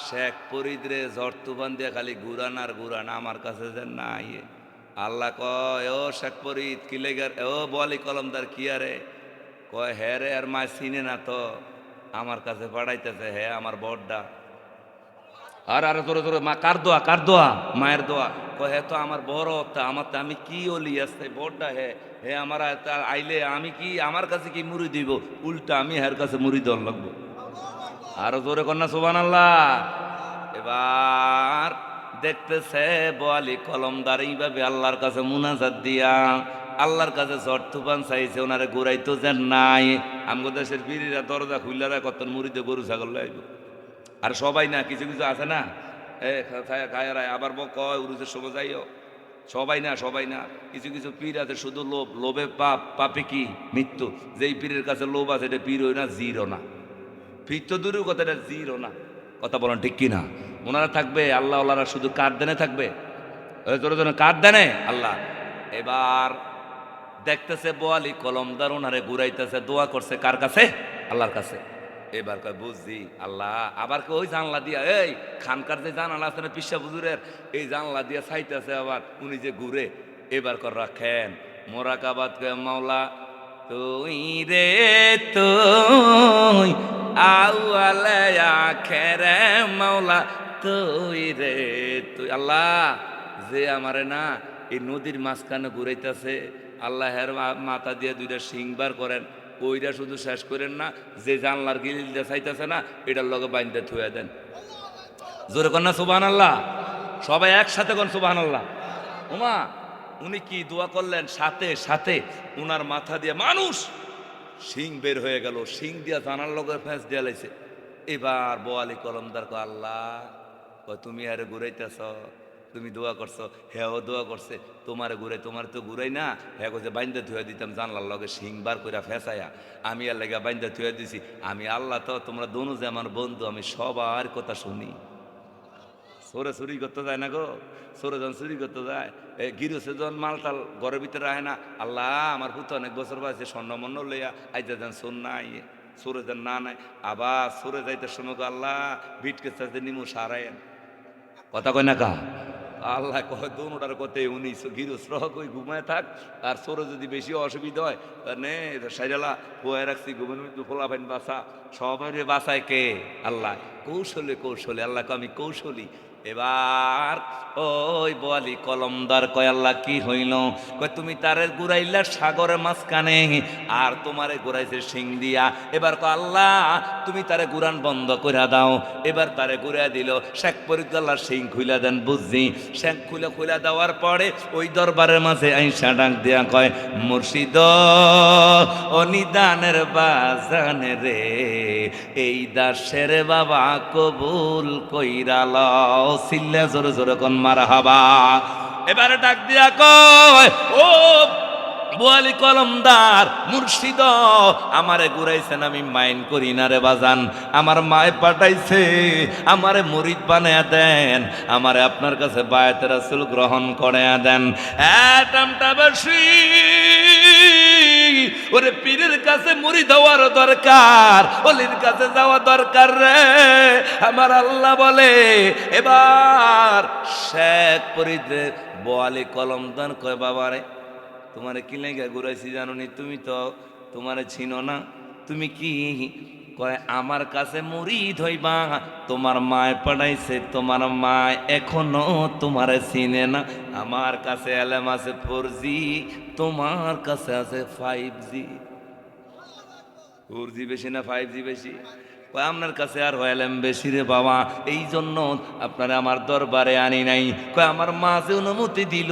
শেখ ফরিদ রে ঝড় তুফান দিয়ে খালি ঘুরান আর ঘুরান, আমার কাছে যে না ইয়ে। আল্লাহ কয় ও শেখ ফরিদ কি লেগার, ও বোয়ালি কলমদার কি আরে? কয় হ্যাঁ রে, আর মা চিনে না তো, আমার কাছে পাঠাইতেছে, হ্যাঁ আমার বড়ডা। আর আর জোরে জোরে মা কার দোয়া, কার দোয়া? মায়ের দোয়া। কয় হে তো আমার বড়, তা আমার তো আমি কি অলি আসতে বড়টা হে, হে আমার আইলে আমি কি আমার কাছে কি মুড়ি দিব? উল্টা আমি হের কাছে মুড়ি দেওয়ার লাগবো। আরো জোরে কন্যা সুবহানাল্লাহ। এবার দেখতেছে বোয়ালি কলমদার এইভাবে আল্লাহর কাছে মুনাজাত দিয়া আল্লাহর কাছে ঝড় তুফান চাইছে, ওনারে ঘুরাইতো যে নাই। আমগো দেশের বীরেরা দরজা খুললারা কত মুড়িতে গরু ছাগল লাইব। আর সবাই না, কিছু কিছু আছে না, খায়ারায় আবার কয় উরুজের সময় যাইও। সবাই না, সবাই না, কিছু কিছু পীর আছে শুধু লোভ, লোভে পাপ, পাপে কি মৃত্যু। যেই পীরের কাছে লোভ আছে এটা পীর হই না, জিরো না। পীর তো দূরের কথা, এটা জিরো না। কথা বলেন ঠিক কিনা? ওনারা থাকবে আল্লাহ ওনারা শুধু কার দেনে থাকবে, তোর জন্য কার দেনে আল্লাহ। এবার দেখতেছে বোয়ালি কলমদার ওনারে ঘুরাইতেছে, দোয়া করছে কার কাছে? আল্লাহর কাছে। এবার কয় বুঝছি আল্লাহ, আবার ওই জানলা দিয়া, এই খানকার যে জানালা আছে না পিসা হুজুরের, এই জানলা দিয়া চাইতেছে আবার উনি যে ঘুরে। এবার কর রাখেন মোরাকাবাদ কে মাওলা তুই রে তুই আউয়ালে আখেরে মাওলা তুই রে তুই। আল্লাহ যে আমারে না এই নদীর মাঝখানে ঘুরাইতেছে, আল্লাহ হের মাথা দিয়ে দুইটা সিংবার করেন, ওইটা শুধু শেষ করেন না, যে জানলার গিলিল দিয়ে চাইতেছে না এটার লগে বাইন্দে থুয়ে দেন। জোরে কন্যা সুবহানাল্লাহ। সবাই একসাথে কোন সুবহানাল্লাহ। ওমা উনি কি দোয়া করলেন, সাথে সাথে উনার মাথা দিয়ে মানুষ শিং বের হয়ে গেল, শিং দিয়া জানার লগে ফেঁস দিয়া লাইছে। এবার বোয়ালি কলমদার কয় আল্লাহ, কয় তুমি আরে ঘুরাইতেছ, তুমি দোয়া করছো, হ্যাঁ দোয়া করছে, তোমারে ঘুরাই, তোমার তো ঘুরাই না, হ্যাঁ কইছে বাইন্দা ধুয়ে দিতাম জানলার লগে শিং বার করে ফেঁসাইয়া, আমি আর লেগা বাইন্দা ধুয়ে দিছি। আমি আল্লাহ তো তোমরা দোনো যে আমার বন্ধু, আমি সবার কথা শুনি। সোরে চুরি করতে যায় না গো, সোরে যখন চুরি করতে যায়, গিরুসে যখন মালটাল ঘরের ভিতরে আহে না, আল্লাহ আমার পুতো অনেক বছর বয়সে স্বর্ণমন্ন লইয়া আইতে যান সোর না আইয়ে, সোরে যান না নাই, আবার সোরে যাইতে সময় আল্লাহ বিটকে চাইতে নিমু সারায়েন। কথা কয় না কা? আল্লাহ কয় দোনোটার কথাই উনি গিরুস রহ কই ঘুমায় থাক, আর সোরে যদি বেশি অসুবিধা হয় নে সাইরালা পোয়া রাখছি ঘুমের মৃত্যু ফোলা ফাইন বাসা, সবাই বাসায় কে? আল্লাহ। কৌশলে কৌশলে আল্লাহ আমি কৌশলী। এবার ওই বোয়ালি কলমদার কয় আল্লাহ কি হইল? কয় তুমি তারে ঘুরাইলা সাগরের মাঝখানে, আর তোমারে ঘুরাইছে শিং দিয়া। এবার কয় আল্লাহ তুমি তারে ঘুরান বন্ধ করে দাও। এবার তারে ঘুরাই দিল, শেখ ফরিদুল্লাহ শিং খুইলা দেন। বুঝছি শেখ খুলা দেওয়ার পরে ওই দরবারের মাঝে আইসা ডাক দিয়া কয় মুর্শিদ ও নিদানের বাজানে রে, এই দাসের বাবা কবুল কইরা লও। সিল্লা জোরে জোরে কোন মারহাবা। এবারে ডাক দিয়া কয় ও বোয়ালি কলমদার মুর্শিদ, আমারে ঘুরাইছেন আমি মাইন করি না রে বাজান, আমার মায় পাঠাইছে আমারে মুরিদ বানায়া দেন, আমারে আপনার কাছে বায়াতে রাসূল গ্রহণ করায়া দেন। এটামটা বেশি ওরে পীরের কাছে মুরিদ হওয়ার দরকার, অলির কাছে যাওয়া দরকার রে আমার আল্লাহ বলে। এবার শেখ ফরিদের বোয়ালি কলমদার কয় বাবারে তোমারে কি লেগে ঘুরাইছি জানো নি? তুমি তো তোমারে চিনো না, তুমি কি? কয় আমার কাছে মুরিদ হইবা, তোমার মায় পড়াইছে, তোমার মা এখনো তোমারে চিনে না। আমার কাছে এলেম আছে 4G, তোমার কাছে আছে 5G। 4G বেশি না 5G বেশি? কয় আপনার কাছে আর এলেম বেশি রে বাবা, এই জন্য আপনারা আমার দরবারে আনি নাই। কয় আমার মা যে অনুমতি দিল,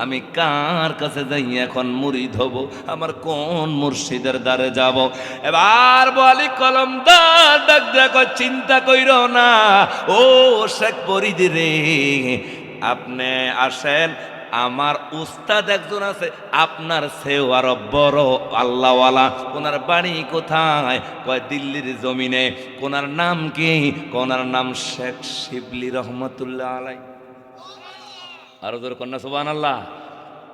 আমি কার কাছে যাই এখন মুরিদ হব, আমার কোন মুর্শিদের দ্বারে যাব? এবার বোয়ালি কলমদার ডাক দেয়া কয় চিন্তা কইরো না ও শেখ ফরিদ রে, আপনি আসেন, আমার উস্তাদ একজন আছে আপনার সেও আরো বড় আল্লাহওয়ালা। ওনার বাড়ি কোথায়? কয় দিল্লির জমিনে। কোনার নাম কি? কোনার নাম শেখ শিবলি রহমতুল্লাহ আলাই। আরো জোর কন্যা সুবহানাল্লাহ।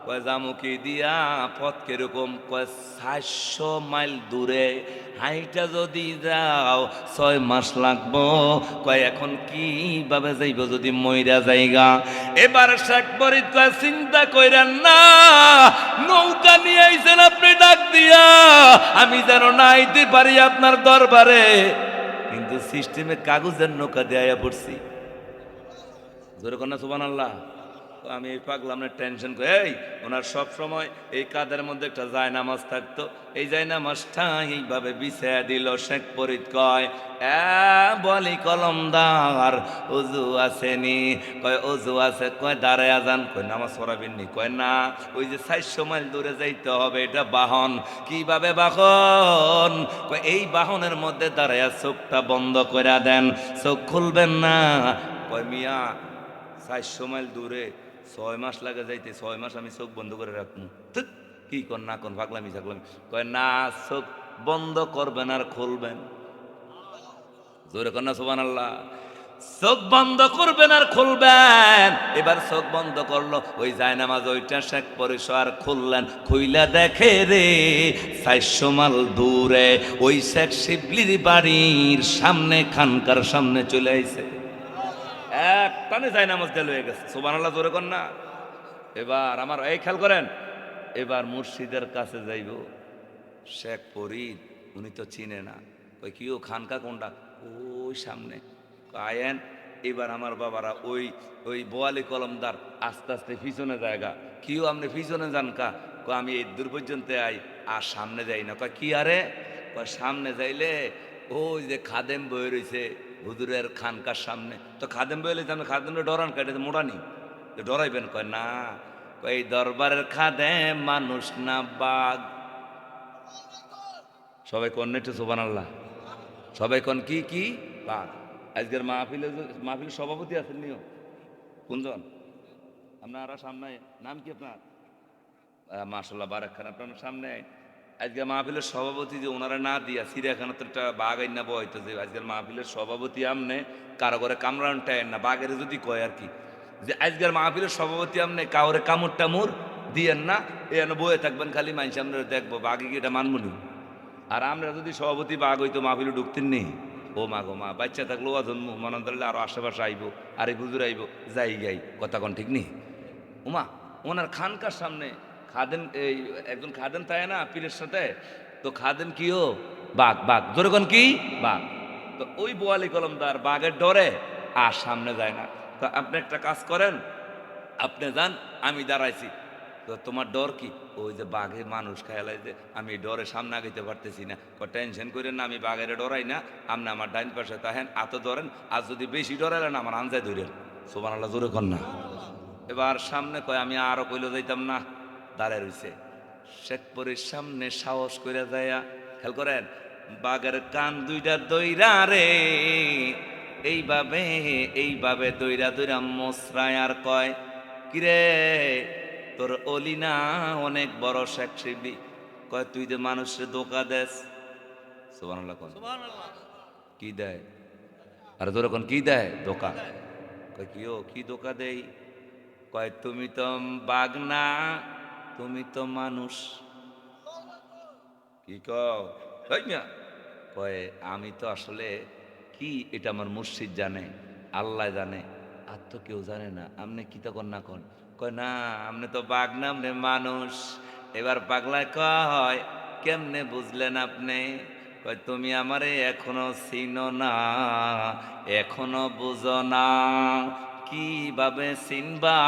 কয় জামুকি দিয়া পথ কিরকম? কয় 400 মাইল দূরে, হাইটা যদি যাও 6 মাস লাগবো। কয় এখন কিভাবে যাইব যদি মইরা যাইগা? এবার শেখ ফরিদ কয় চিন্তা কইরেন না, নৌকা নিয়ে আইছেন আপনি ডাক দিয়া, আমি যেন না আইতে পারি আপনার দরবারে, কিন্তু সিস্টেমে কাগজের নৌকা দেয়া পড়ছি। জোরে কন্যা সুবহানাল্লাহ। তো আমি এই পাগলাম না টেনশন করে, এই ওনার সব সময় এই কাদের মধ্যে একটা জায়নামাজ থাকতো, এই জায়নামাজটা এইভাবে বিছায়া দিল। শেখ ফরিদ কয়, বলি কলমদার অজু আসেনি? কয় অজু আছে। কয় দাঁড়ায় আজান? কয় নামাজ পড়াবেননি? কয় না, ওই যে 400 মাইল দূরে যাইতে হবে, এটা বাহন। কিভাবে বাহন? কয় এই বাহনের মধ্যে দাঁড়ায়া চোখটা বন্ধ করে দেন, চোখ খুলবেন না। কয় মিয়া 400 মাইল দূরে 6 মাস লাগে যাইতে, 6 মাস আমি চোখ বন্ধ করে রাখবো? কি কর না কোন পাগলামি ছাগলামি? কয় না, চোখ বন্ধ করবেন আর খুলবেন। জোরে কর না সুবহানাল্লাহ। চোখ বন্ধ করবেন আর খুলবেন। এবার চোখ বন্ধ করলো, ওই জায়নামাজ ওইটা শেখ পরিসর খুললেন, খুইলা দেখে রে 400 মাইল দূরে ওই শেখ শিবলির বাড়ির সামনে, খানকার সামনে চলে আইছে। এক টানে জায়নামাজ দেল হয়ে গেছে। সুবহানাল্লাহ জোরে কর না। এবার আমার এই খেয়াল করেন, এবার মুর্শিদের কাছে যাইব। শেখ ফরিদ উনি তো চিনে না। ওই কিও খানকা কোনটা? ওই সামনে। আয়েন। এবার আমার বাবারা ওই ওই বোয়ালি কলমদার আস্তে আস্তে পিছনে জায়গা। কিও আপনি পিছনে যান কা? আমি এই দূর পর্যন্ত আই, আর সামনে যাই না। কয় কি আরে? কয় সামনে যাইলে ওই যে খাদেম বয়ে রয়েছে হুজুরের খানকার সামনে, তো খাদেম বইলে আমি খাদেমটা ডরান কাটে ডরানি, ডরাইবেন? কয় না, কয় এই দরবারের খাদেম মানুষ না বাঘ। সবাই কন একটু সুবহানাল্লাহ। সবাই কন কি কি? বাঘ। আজকের মাহফিলের সভাপতি আছেন নিও কোনজন? আপনারা সামনে, নাম কি আপনার? মাশাআল্লাহ বারাক খান, আপনার সামনে। আজকে মাহফিলের সভাপতি যে ওনারা না দিয়া চিড়িয়াখানা তো একটা বাঘ আইনা বইতো, যে আজকের মাহফিলের সভাপতি আমনে কারো করে কামড়ানটা না বাঘের যদি কয় আর কি, যে আজকের মাহফিলের সভাপতি আমনে কাউরে কামড় টামুর দিয়েন না, এনে বয়ে থাকবেন খালি মানুষ আমরা দেখবো বাঘে কি এটা মানবনি। আর আমরা যদি সভাপতি বাঘ হইতো মাহফিলে ঢুকতেন নি। ও মা গো মা, বাচ্চা থাকলেও জন্ম মনে ধরলে আরো আশেপাশে আইবো, আর এই হুজুর আইবো, যাই গাই কথা কোন ঠিক নেই। ওমা ওনার খানকার সামনে খাদেন, এই একজন খাদেন তাই না পীরের সাথে, তো খাদেন কিও বাঘ, বাঘ জোরে কোন কি? বাঘ। তো ওই বোয়ালি কলমদার বাঘের ডরে আর সামনে যায় না। তো আপনি একটা কাজ করেন, আপনি যান, আমি দাঁড়াইছি। তো তোমার ডর কি? ওই যে বাঘে মানুষ খেয়ালাই, যে আমি ডরে সামনে আগাইতে পারতেছি না। টেনশন করেন না, আমি বাঘের ডরাই না, আপনি আমার ডাইন পাশে তাহেন আত ধরেন, আর যদি বেশি ডরাইলেন আমার আনজায় ধরেন। সুবহানাল্লাহ জোরে কর না। এবার সামনে কয়, আমি আরো কইলে যাইতাম না, দাঁড়ায় রইছে। শেখপুরের সামনে সাহস করে যায়া, খেয়াল করেন, বাঘের কান দুইটা দইরা রে, এইভাবে এইভাবে দইরা দইরা মোসরায় আর কয়, কিরে তোর অলি না অনেক বড় শেখ শিবলি? কয় তুই যে মানুষের ধোকা দেস। সুবহানাল্লাহ কোন? কি দেয়? আর তোর এখন কি দেয়? ধোকা। কয় কি ও কি ধোকা দেই? কয় তুমি তো বাঘ না, তুমি তো মানুষ। কি কও? কয় আমি তো আসলে কি, এটা আমার মুর্শিদ জানে, আল্লাহ জানে, আর তো কেউ জানে না। আমনে কি তখন না কন? কয় না, আমনে তো বাঘ না, আমনে মানুষ। এবার পাগলায় কয়, কেমনে বুঝলেন আপনি? কয় তুমি আমারে এখনো চিনো না, এখনো বুঝো না। কিভাবে চিনবা,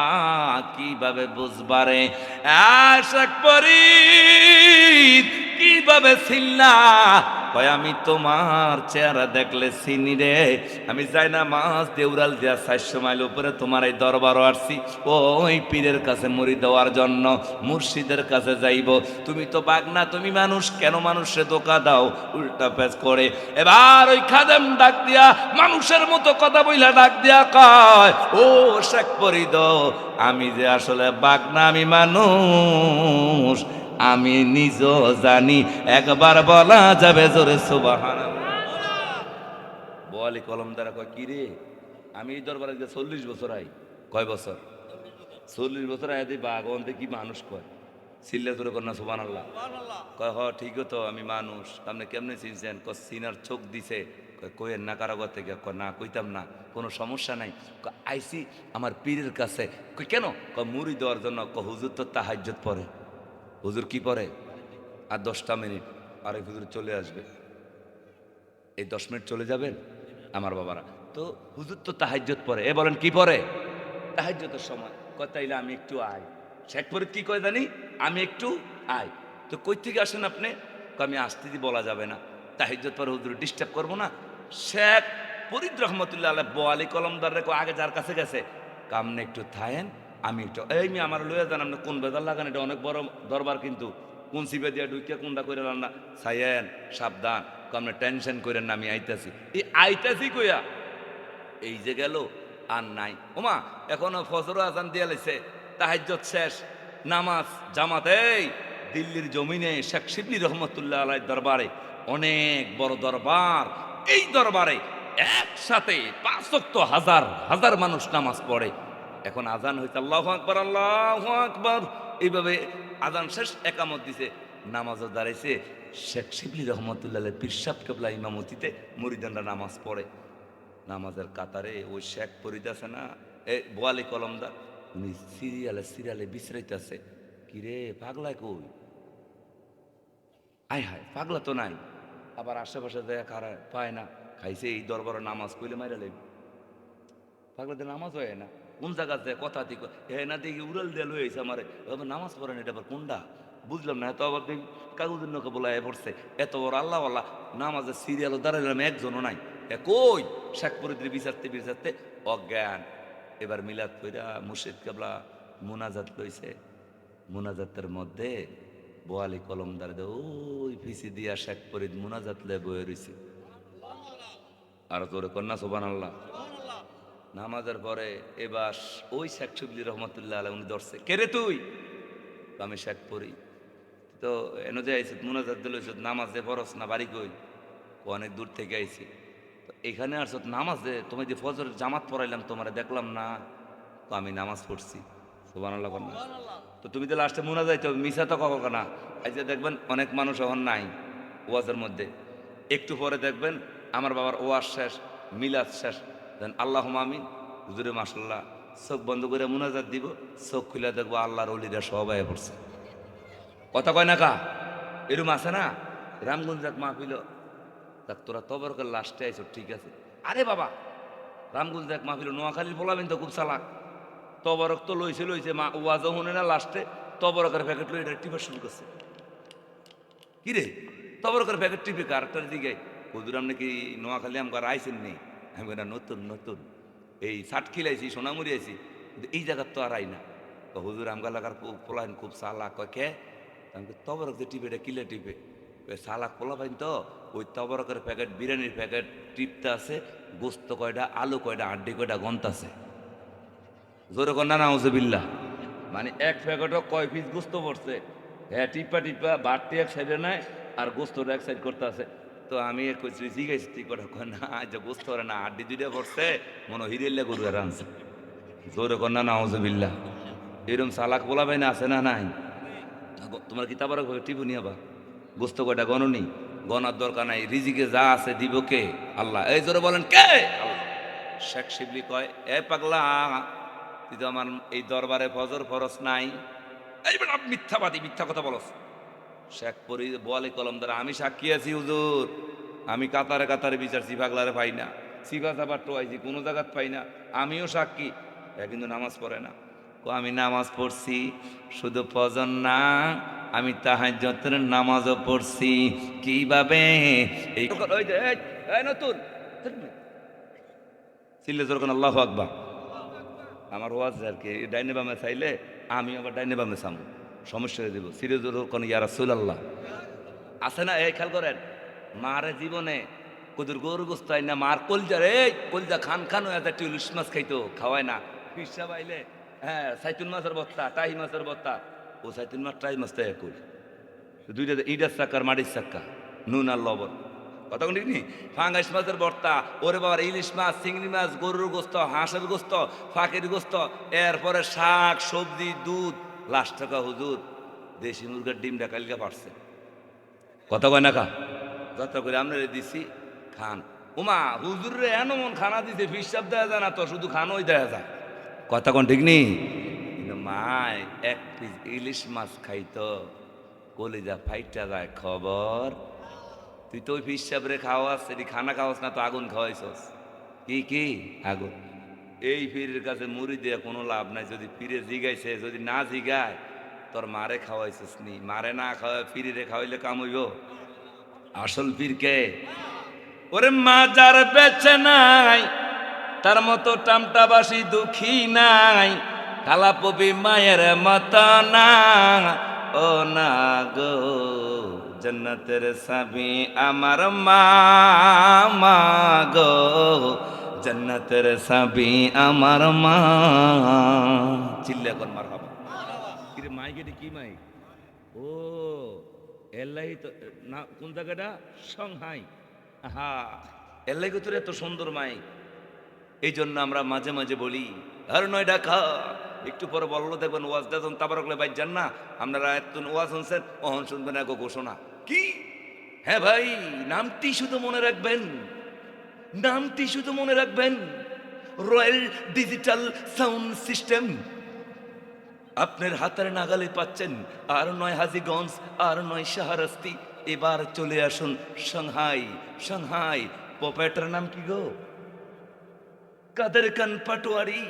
কিভাবে বুঝবারে? আশাক পরি কিভাবে চিনলা? কয় আমি তোমার চেহারা দেখলে চিনি রে। আমি যাই না মাছ দেউরাল দিয়া 400 মাইল উপরে তোমার এই দরবারও আসছি ওই পীরের কাছে মুড়ি দেওয়ার জন্য, মুর্শিদের কাছে যাইব। তুমি তো বাঘ না, তুমি মানুষ, কেন মানুষে ধোকা দাও? উল্টা পেঁচ করে এবার ওই খাদেম ডাক দিয়া মানুষের মতো কথা বইলা ডাক দিয়া কয়, ও শেখ ফরিদ, আমি যে আসলে বাঘ না, আমি মানুষ, আমি নিজও জানি। একবার বলা যাবে জোরে সুবহানাল্লাহ। বোয়ালি কলমদারা কয়, কি রে, আমি এই দরবারে 40 বছর আই। কয় বছর? 40 বছর আয় দিই বাঘ অন্তে কি মানুষ কয়? সিল্লা জোরে কর না সুবহানাল্লাহ। কয় হ ঠিকই তো, আমি মানুষ। আপনি কেমনে চিনছেন? কয় সিনার চোখ দিছে। কইেন না কারাগর থেকে? না কইতাম না, কোনো সমস্যা নাই। আইসি আমার পীরের কাছে। কই কেন? মুড়ি দেওয়ার জন্য। হুজুর তো তাহাজ্জুদ পড়ে। হুজুর কি পড়ে? আর 10টা মিনিট আর এই হুজুর চলে আসবে, এই 10 মিনিট চলে যাবেন আমার বাবারা। তো হুজুর তো তাহাজ্জুদ পড়ে। এ বলেন কি পড়ে? তাহাজ্জুদের সময় তাইলে আমি একটু আয়। শেখ ফরিদ কি কয় জানি, আমি একটু আয়। তো কই থেকে আসেন আপনি? আমি আসতে দি বলা যাবে না, তাহাজ্জুদ পরে হুজুর ডিস্টার্ব করবো না। শেখ ফরিদ রহমতুল্লাহ আলাইহি বোয়ালি কলমদার রেখো আগে যার কাছে গেছে, কামনে একটু থায়েন, আমি একটু এই মি আমার লইয়া যান, আপনি কোন বেজার লাগান, এটা অনেক বড় দরবার কিন্তু কোন সিবে দিয়া ঢুকিয়া কোনটা করে না সাইয়েন সাবধান, আপনি টেনশন করেন না, আমি আইতাছি। এই আইতাছি কইয়া এই যে গেল আর নাই। ওমা এখনো ফজর আজান দিয়া লাইছে, তাহাজ্জুদ শেষ, নামাজ জামাত। এই দিল্লির জমিনে শেখ শিবলি রহমতুল্লাহ আলাইহির দরবারে অনেক বড় দরবার, এই দরবারে একসাথে 5 ওয়াক্ত হাজার হাজার মানুষ নামাজ পড়ে। এখন আজান হইছে আল্লাহু আকবার আল্লাহু আকবার, এইভাবে আজান শেষ, একামত দিছে, নামাজও দাঁড়াইছে। শেখ শিবলি রহমতুল্লাহ আলাইহি পীর সাহেব কেবলা ইমামতিতে মুরিদানরা নামাজ পড়ে। নামাজের কাতারে ওই শেখ ফরিদ আছে না, এ বোয়ালি কলমদার, উনি সিরিয়ালে সিরিয়ালে বিশ্রাইতেছে। কিরে পাগলা কই? আয় হায় পাগলা তো নাই। আবার আশেপাশে যায় খারায় পায় না, খাইছে এই দরবারে নামাজ কইলে মাইরা লাগবে। পাগলাতে নামাজ হয় না, কোন জায়গা যায় কথা দিক না দেখি উড়াল দিয়ে লই আইছে আমারে, নামাজ পড়েন, এটা আবার কোনটা বুঝলাম না। এত আবার দেখি কাগজের নৌকা বলা পড়ছে, এত বড় আল্লাহ আল্লাহ নামাজের সিরিয়ালও দাঁড়াইলাম, একজনও নাই। কই শেখ ফরিদের বিচারতে বিচারতে অজ্ঞান। এবার মিলাদ কইরা মুর্শিদ কেবলা মুনাজাত লইছে, মুনাজাতের মধ্যে বোয়ালি কলমদার ওই ফিসি দিয়া শেখ ফরিদ মুনাজাত লয়ে বয়ে রইছে। আর তোরে কন্যা সুবহানাল্লাহ। নামাজের পরে এবার ওই শেখ শিবলি রহমতুল্লাহ আলাইহি উনি ধরছে, কে রে তুই? আমি শেখ ফরিদ। তো এনে যে আইসি মুনাজাত দিল, নামাজে পড়স না, বাড়ি কই? অনেক দূর থেকে আইছি। তো এখানে আসছো নামাজে, তুমি যে ফজর জামাত পড়াইলাম তোমারে দেখলাম না। তো আমি নামাজ পড়ছি। সুবহানাল্লাহ। তো তুমি তো লাস্টে মুনাজাত মিছা তো কখনো না। এই যে দেখবেন অনেক মানুষ এখন নাই ওয়াজের মধ্যে, একটু পরে দেখবেন আমার বাবার ওয়াজ শেষ, মিলাদ শেষ, দেন আল্লাহুম্মা আমিন, হুজুরে মাশাআল্লাহ চোখ বন্ধ করে মুনাজাত দিব, চোখ খুলে দেখবো আল্লাহর ওলিরা সবাই পড়ছে। কথা কয় না কা? এরম আছে না? রামগঞ্জ এক মাহফিল, তা তোরা তবরকের লাস্টে আইছো, ঠিক আছে। আরে বাবা রামগঞ্জ এক মাহফিল, নোয়াখালীর বলাবেন তো খুব চালাক, তবরক তো লইছে লইছে, মা ওয়াজও শুনে না, লাস্টে তবরকের প্যাকেট লই এটা টিপা শুরু করছে। কিরে তবরকের প্যাকেট টিপে কারটার দিকে, হুজুর আপনি কি নোয়াখালী আমার আইসেন নেই? আমি না নতুন নতুন এই সাটখিল আইছি, সোনামুড়ি আইছি, কিন্তু এই জায়গার তো আর আই না। তো হুজুর আমগা লাগার পোলাইন খুব চালাক। কয় কে? আমি তবরক যে টিপে এটা কিলে টিপে? চালাক পোলা পাইন তো, ওই তবরকের প্যাকেট বিরিয়ানির প্যাকেট টিপতে আছে, গোস্ত কয়টা, আলু কয়টা, হাড্ডি কয়টা গন্ত আছে। জোরে কন্যা নাউজুবিল্লাহ। মানে এক প্যাকেটও কয় পিস গোস্ত পড়ছে, হ্যাঁ টিপা টিপা বাড়তি এক সাইডে নেয় আর গোস্তটা এক সাইড করতে আছে। তো আমি জিগাইছি ঠিক কথা, কয় না যে গোস্ত করে না, হাড্ডি দুইটা পড়ছে, মনে হিরেল্লা গরু আর আনছে। জোরে কন্যা নাউজুবিল্লাহ। এরকম চালাক বলা ভাই না আছে না নাই? তোমার কিতাব টিপু নিয়ে বা গোস্ত কয়টা গণনি, গনার দরকার নাই, রিজিকে যা আছে দিব কে? আল্লাহ। এই জোরে বলেন কে? আল্লাহ। শেখ শিবলি কয়, এ পাগলা তুই তো আমার এই দরবারে ফজর ফরস নাই, এই বেটা মিথ্যাবাদী, মিথ্যা কথা বলস। শেখ ফরিদ বোয়ালি কলমদার, আমি সাক্ষী আছি হুজুর, আমি কাতারে কাতারে বিচারছি, পাগলারে পাই না, সিফা সাবার টোয়াইছি, কোনো জায়গাত পাই না, আমিও সাক্ষী। কিন্তু নামাজ পড়ে না। আমি নামাজ পড়ছি, শুধু ফজর না, আমি তাহাজ্জুদের নামাজও পড়ছি। কিভাবে? এই নতুন চিল্লে জোর কোন আল্লাহু আকবার। আমার ওয়াজ আর কি ডাইনে বামে চাইলে আমি আবার ডাইনে বামে চামু, সমস্যা হয়ে দেবো। সিরিজুর কোন ইয়া রাসূলুল্লাহ আছে না? এই খেয়াল করেন, মারে জীবনে কুদুর গরু গোস্ত হয় না, মার কলজার এই কলজা খান খান হয়ে যায়, ইলিশ মাছ খাইতো, খাওয়ায় না। পিসা পাইলে হ্যাঁ সাইতুন মাছের বত্তা, টাই মাছের বত্তা, ও সাইতুন মাছ টাই মাছটা একই, দুইটা ইটার চাক্কার মাটির চাক্কা, নুন আর লবণ। কথা ঠিক নি? ফাঙ্গাস মাছের ভর্তা, ওরে বাবার ইলিশ মাছ, চিংড়ি মাছ, গরুর গোস্ত, হাঁসের গোস্ত, ফাঁকের গোস্ত, এরপরে শাক সবজি, দুধ, লাস্ট টাকা হুজুর দেশি মুরগের ডিমটা কালকে পারছে। কথা কয় না খা, যত করে আপনারে দিছি খান। উমা হুজুর রে এমন খানা দিছে, হিসাব দেওয়া যায় না তো, শুধু খানোই দেওয়া যায়। কথা কোন ঠিক নি? কিন্তু মায় এক পিস ইলিশ মাছ খাইতো, কলিজা ফাইটা যায়। খবর তুই তো ওই হিসাব রে খাওয়াস, এটি খানা খাওয়াস না তো, আগুন খাওয়াইছস। কি কি আগুন? এই পীরের কাছে মুড়ি দিয়ে কোনো লাভ নাই। যদি পীরে জিগাইছে, যদি না জিগায় তোর মারে খাওয়াইছিস নি, মারে না খাওয়াই পীরে খাওয়াইলে কাম হইব? আসল পীর কে? ওরে মা যার বেচে নাই তার মতো টামটাবাসী দুঃখী নাই, কালাপবি মায়ের মত না, ও না গো জান্নাতের চাবি আমার মা, মা গো জান্নাতের চাবি আমার মা। চিল্লা কর মারহাবা। কিরে মাইক, এটি কি মাইক? ও এল্লাই তো না, কোন জায়গাটা? সংহাই। হা, এল্লাই তোর এত সুন্দর মাইক। এই জন্য আমরা মাঝে মাঝে বলি আর নয় ঢাকা, একটু পরে বললো দেখবেন ওয়াজটা যখন তাবারকলে বাইর যান না, আপনারা এত ওয়াজ শুনছেন, অহন শুনবেন এক ঘোষণা কি? হ্যাঁ ভাই, নামটি শুধু মনে রাখবেন, নামটি শুধু মনে রাখবেন, রয়্যাল ডিজিটাল সাউন্ড সিস্টেম আপনার হাতের নাগালে পাচ্ছেন। আর নয় হাজীগঞ্জ, আর নয় শাহরাস্তি, এবার চলে আসুন সাংহাই। সাংহাই পপেটার নাম কি গো? কাদের খান পাটোয়ারি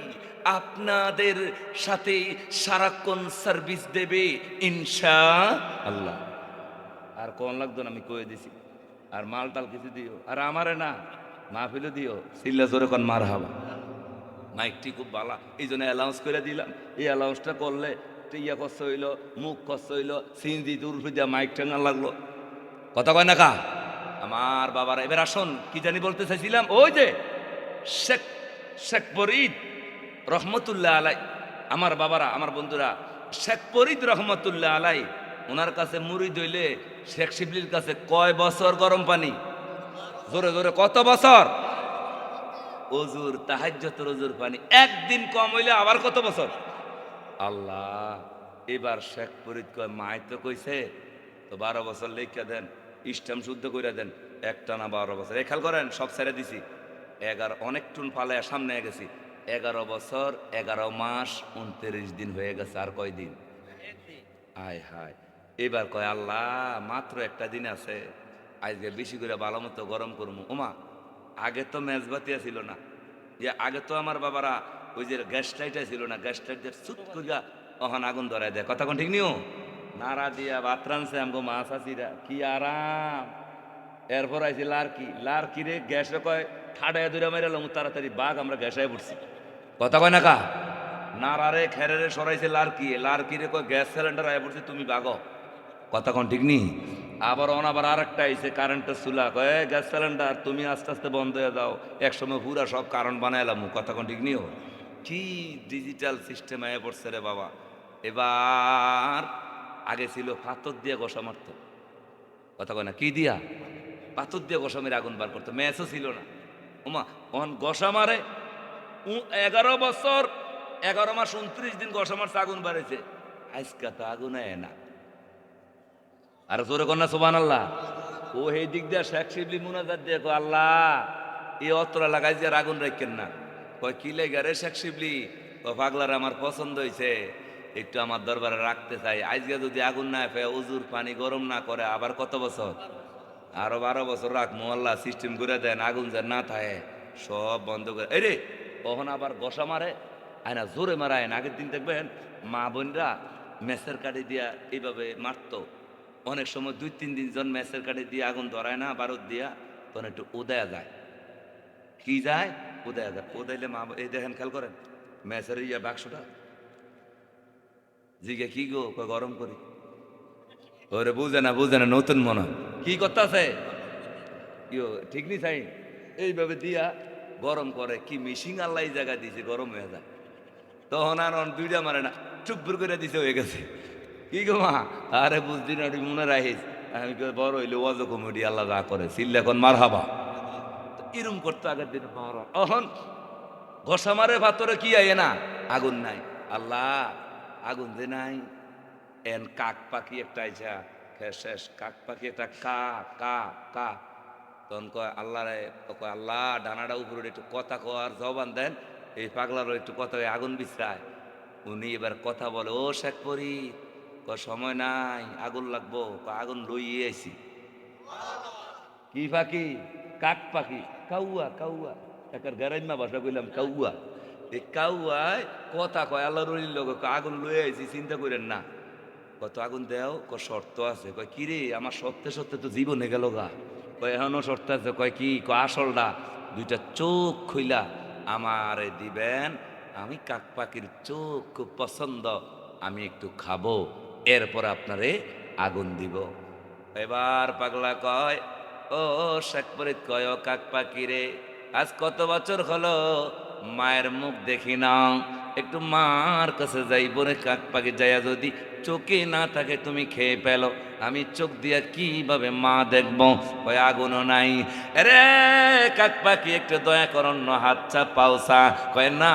আপনাদের সাথে সারাক্ষণ সার্ভিস দেবে ইনশাআল্লাহ। আর কোন লাগতো না, আমি কয়ে দিছি। আর মাল টাল কিছু দিও, আর আমারে না মাহফিলে দিও, সিল্লা জোরে কোন মার হাবা। মাইকটি খুব ভালো, এই জন্য অ্যালাউন্স করে দিলাম। এই অ্যালাউন্সটা করলে ইয়া কষ্ট হইলো, মুখ কষ্ট হইলো, সিনজি দূর দিয়া মাইক টাঙা লাগলো। কথা কয় না কা আমার বাবারা? এবার আসুন, কি জানি বলতে চাইছিলাম, ওই যে শেখ শেখ ফরিদ রহমতুল্লাহ আলাই, আমার বাবারা, আমার বন্ধুরা, শেখ ফরিদ রহমতুল্লাহ আলাই, ওনার কাছে মুরিদ হইলে শেখ শিবলির কাছে কয় বছর গরম পানি? জোরে জোরে কত বছর? অজুর তাহাজ্জুদের অজুর পানি একদিন কম হইলে আবার কত বছর? আল্লাহ। এবার শেখ ফরিদ কয় মায় তো কইছে তো 12 বছর লেখা দেন, ইস্টাম শুদ্ধ করে দেন, একটানা 12 বছর। এই খেয়াল করেন, সব ছেড়ে দিছি। 11 অনেক টুন ফালায় সামনে গেছি। 11 বছর 11 মাস 29 দিন হয়ে গেছে। আর কয় দিন? আয় হায়। এবার কয় আল্লাহ মাত্র একটা দিন আছে, আজকে বেশি করে ভালো মতো গরম করবো। ওমা, আগে তো মেজবাতিয়া ছিল না, আগে তো আমার বাবারা ওই যে গ্যাস লাইটটা ছিল না, গ্যাস লাইট দিয়ে সুত করিয়া অহন আগুন ধরায় দেয়। কথা কোন ঠিক নিও? নাড়া দিয়া ভাত রানছে আমগো মাছ আসিরা, কি আরাম। এরপর আইছি লারকি, লারকি রে গ্যাসে কয় ঠাডায় দূরে মেরালাম তাড়াতাড়ি বাঘ, আমরা গ্যাসায় পড়ছি। কথা কয় না কা? নাড়ারে খেরে সরাইছে লারকি, লারকি রে কয় গ্যাস সিলিন্ডার আয় পড়ছে, তুমি বাগো। কথা কোন ঠিক নি? আবার আবার আর একটা আইসে কারেন্টের চুলা, কয়ে গ্যাস সিলিন্ডার তুমি আস্তে আস্তে বন্ধ হয়ে যাও, একসময় পুরা সব কারণ বানাইলাম। কথা কোন ঠিক নিও? কি ডিজিটাল সিস্টেম আয় পড়ছে রে বাবা। এবার আগে ছিল পাথর দিয়ে ঘষা মারত। কথা কয় না? কি দিয়া? পাথর দিয়ে ঘষা মেরে আগুন বার করতো, ম্যাচও ছিল না। ওমা অন ঘষা মারে 11 বছর 11 মাস 29 দিন ঘষা মারছে, আগুন বাড়েছে। আজকা তো আগুন আয় না। আর জোরে কন্যা সুবহানাল্লাহ। ও এই দিক দিয়ে শেখ শিবলি মুনাজাত দিয়ে কয় আল্লাহ এই অত্র লাগাই যে আগুন রাখেন না। কয় কি লেগে রে শেখ শিবলি? পাগলার আমার পছন্দ হয়েছে, একটু আমার দরবারে রাখতে চাই। আজকে যদি আগুন না ফেলে উজুর পানি গরম না করে আবার কত বছর? আরো 12 বছর রাখ। মোল্লা সিস্টেম করে দেন, আগুন যেন না থাকে সব বন্ধ করে। এই রে কখন আবার বসা মারে, আয়না জোরে মারায় না। আগের দিন দেখবেন মা বোনরা মেসের কাঠি দিয়া এইভাবে মারতো। অনেক সময় 2-3 দিন জন মেসের কাঠি দিয়ে আগুন ধরায় না, বারুদ দিয়া, তখন একটু উদয়া যায়। কি যায়? উদয়া যায়। উদাইলে মা, এই দেখেন খেয়াল করেন, মেসের ইয়া বাক্সটা জিগে কি গো? গরম করি। ওরে বুঝে না, বুঝে না, নতুন মনে হয় কি করতেছে ইয়ো, ঠিক নি চাই এইভাবে দিয়া গরম করে। কি মিশিং আল্লাহ এই জায়গায় দিয়েছে, গরম হয়ে যায়। তখন আর দুইটা মারে না, চুপপুর করে দিছে, হয়ে গেছে। কি গো মা? আরে বুঝদি না, মনে রাখিস। আমি বড় হইলে ওয়াজ কমেডি আল্লাহ যা করে, সিল্লে এখন মার হাবা। এরম করতো আগের দিন। এখন ঘষা মারে ভাতরে কি আয় না, আগুন নাই। আল্লাহ আগুন যে নাই, এন কাক পাখি একটা আইসা শেষ, কাক পাখি একটা কা কা কা। তখন কয় আল্লাহ রে, কয় আল্লাহ ডানাটা উপরে একটু কথা কওয়ার জবান দেন, এই পাগলারও একটু কথা, আগুন বিশ্রায়। উনি এবার কথা বলে, ও শেখ ফরিদ, সময় নাই, আগুন লাগবো। আগুন লইয়ে আইছি। কি পাখি? কাক পাখি, কাউয়া কাউয়া। একটা গ্যারাইমা ভাষা কইলাম কাউয়া। এই কাউয়ায় কথা কয় আল্লাহর ওলির লোক আগুন লয়ে আইছি চিন্তা করেন না। কত আগুন দেও ক শর্ত আছে। কয় কি রে আমার সত্যে সত্যি তো জীবনে গেল গা। কয় এখনো শর্ত আছে। কয় কি কয় আসলটা দুইটা চোখ খুইলা আমারে দিবেন। আমি কাক পাখির চোখ খুব পছন্দ, আমি একটু খাবো, এরপর আপনারে আগুন দিব। এবার পাগলা কয় ও শেখ ফরিদ কয় ও কাক পাখি রে, আজ কত বছর হলো মায়ের মুখ দেখি না, একটু মার কাছে যাইব রে কাক পাখি। যাইয়া যদি চোখে না থাকে তুমি খেয়ে পেলো, আমি চোখ দিয়া কিভাবে মা দেখবো? ওই আগুনও নাই। রে কাক পাখি একটু দয়া করন্ন হাতটা পাওসা। কয় না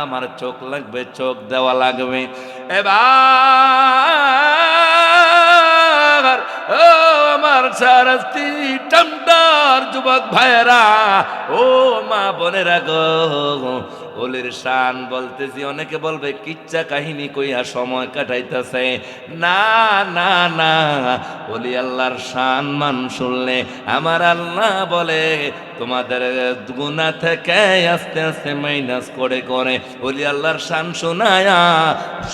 আমার চোখ লাগবে, চোখ দেওয়া লাগবে। এবার ও আমার সারাস্তি টামটার যুবক ভাইয়েরা, ও মা বোনেরা গো, ওলির শান বলতেছি। অনেকে বলবে কিচ্ছা কাহিনী কইয়া সময় কাটাইতেছে। না না না, ওলি আল্লাহর শান মান শুনলে আমার আল্লাহ বলে তোমাদের গুনাহ থেকে আস্তে আস্তে মাইনাস করে করে ওলি আল্লাহর শান শোনায়া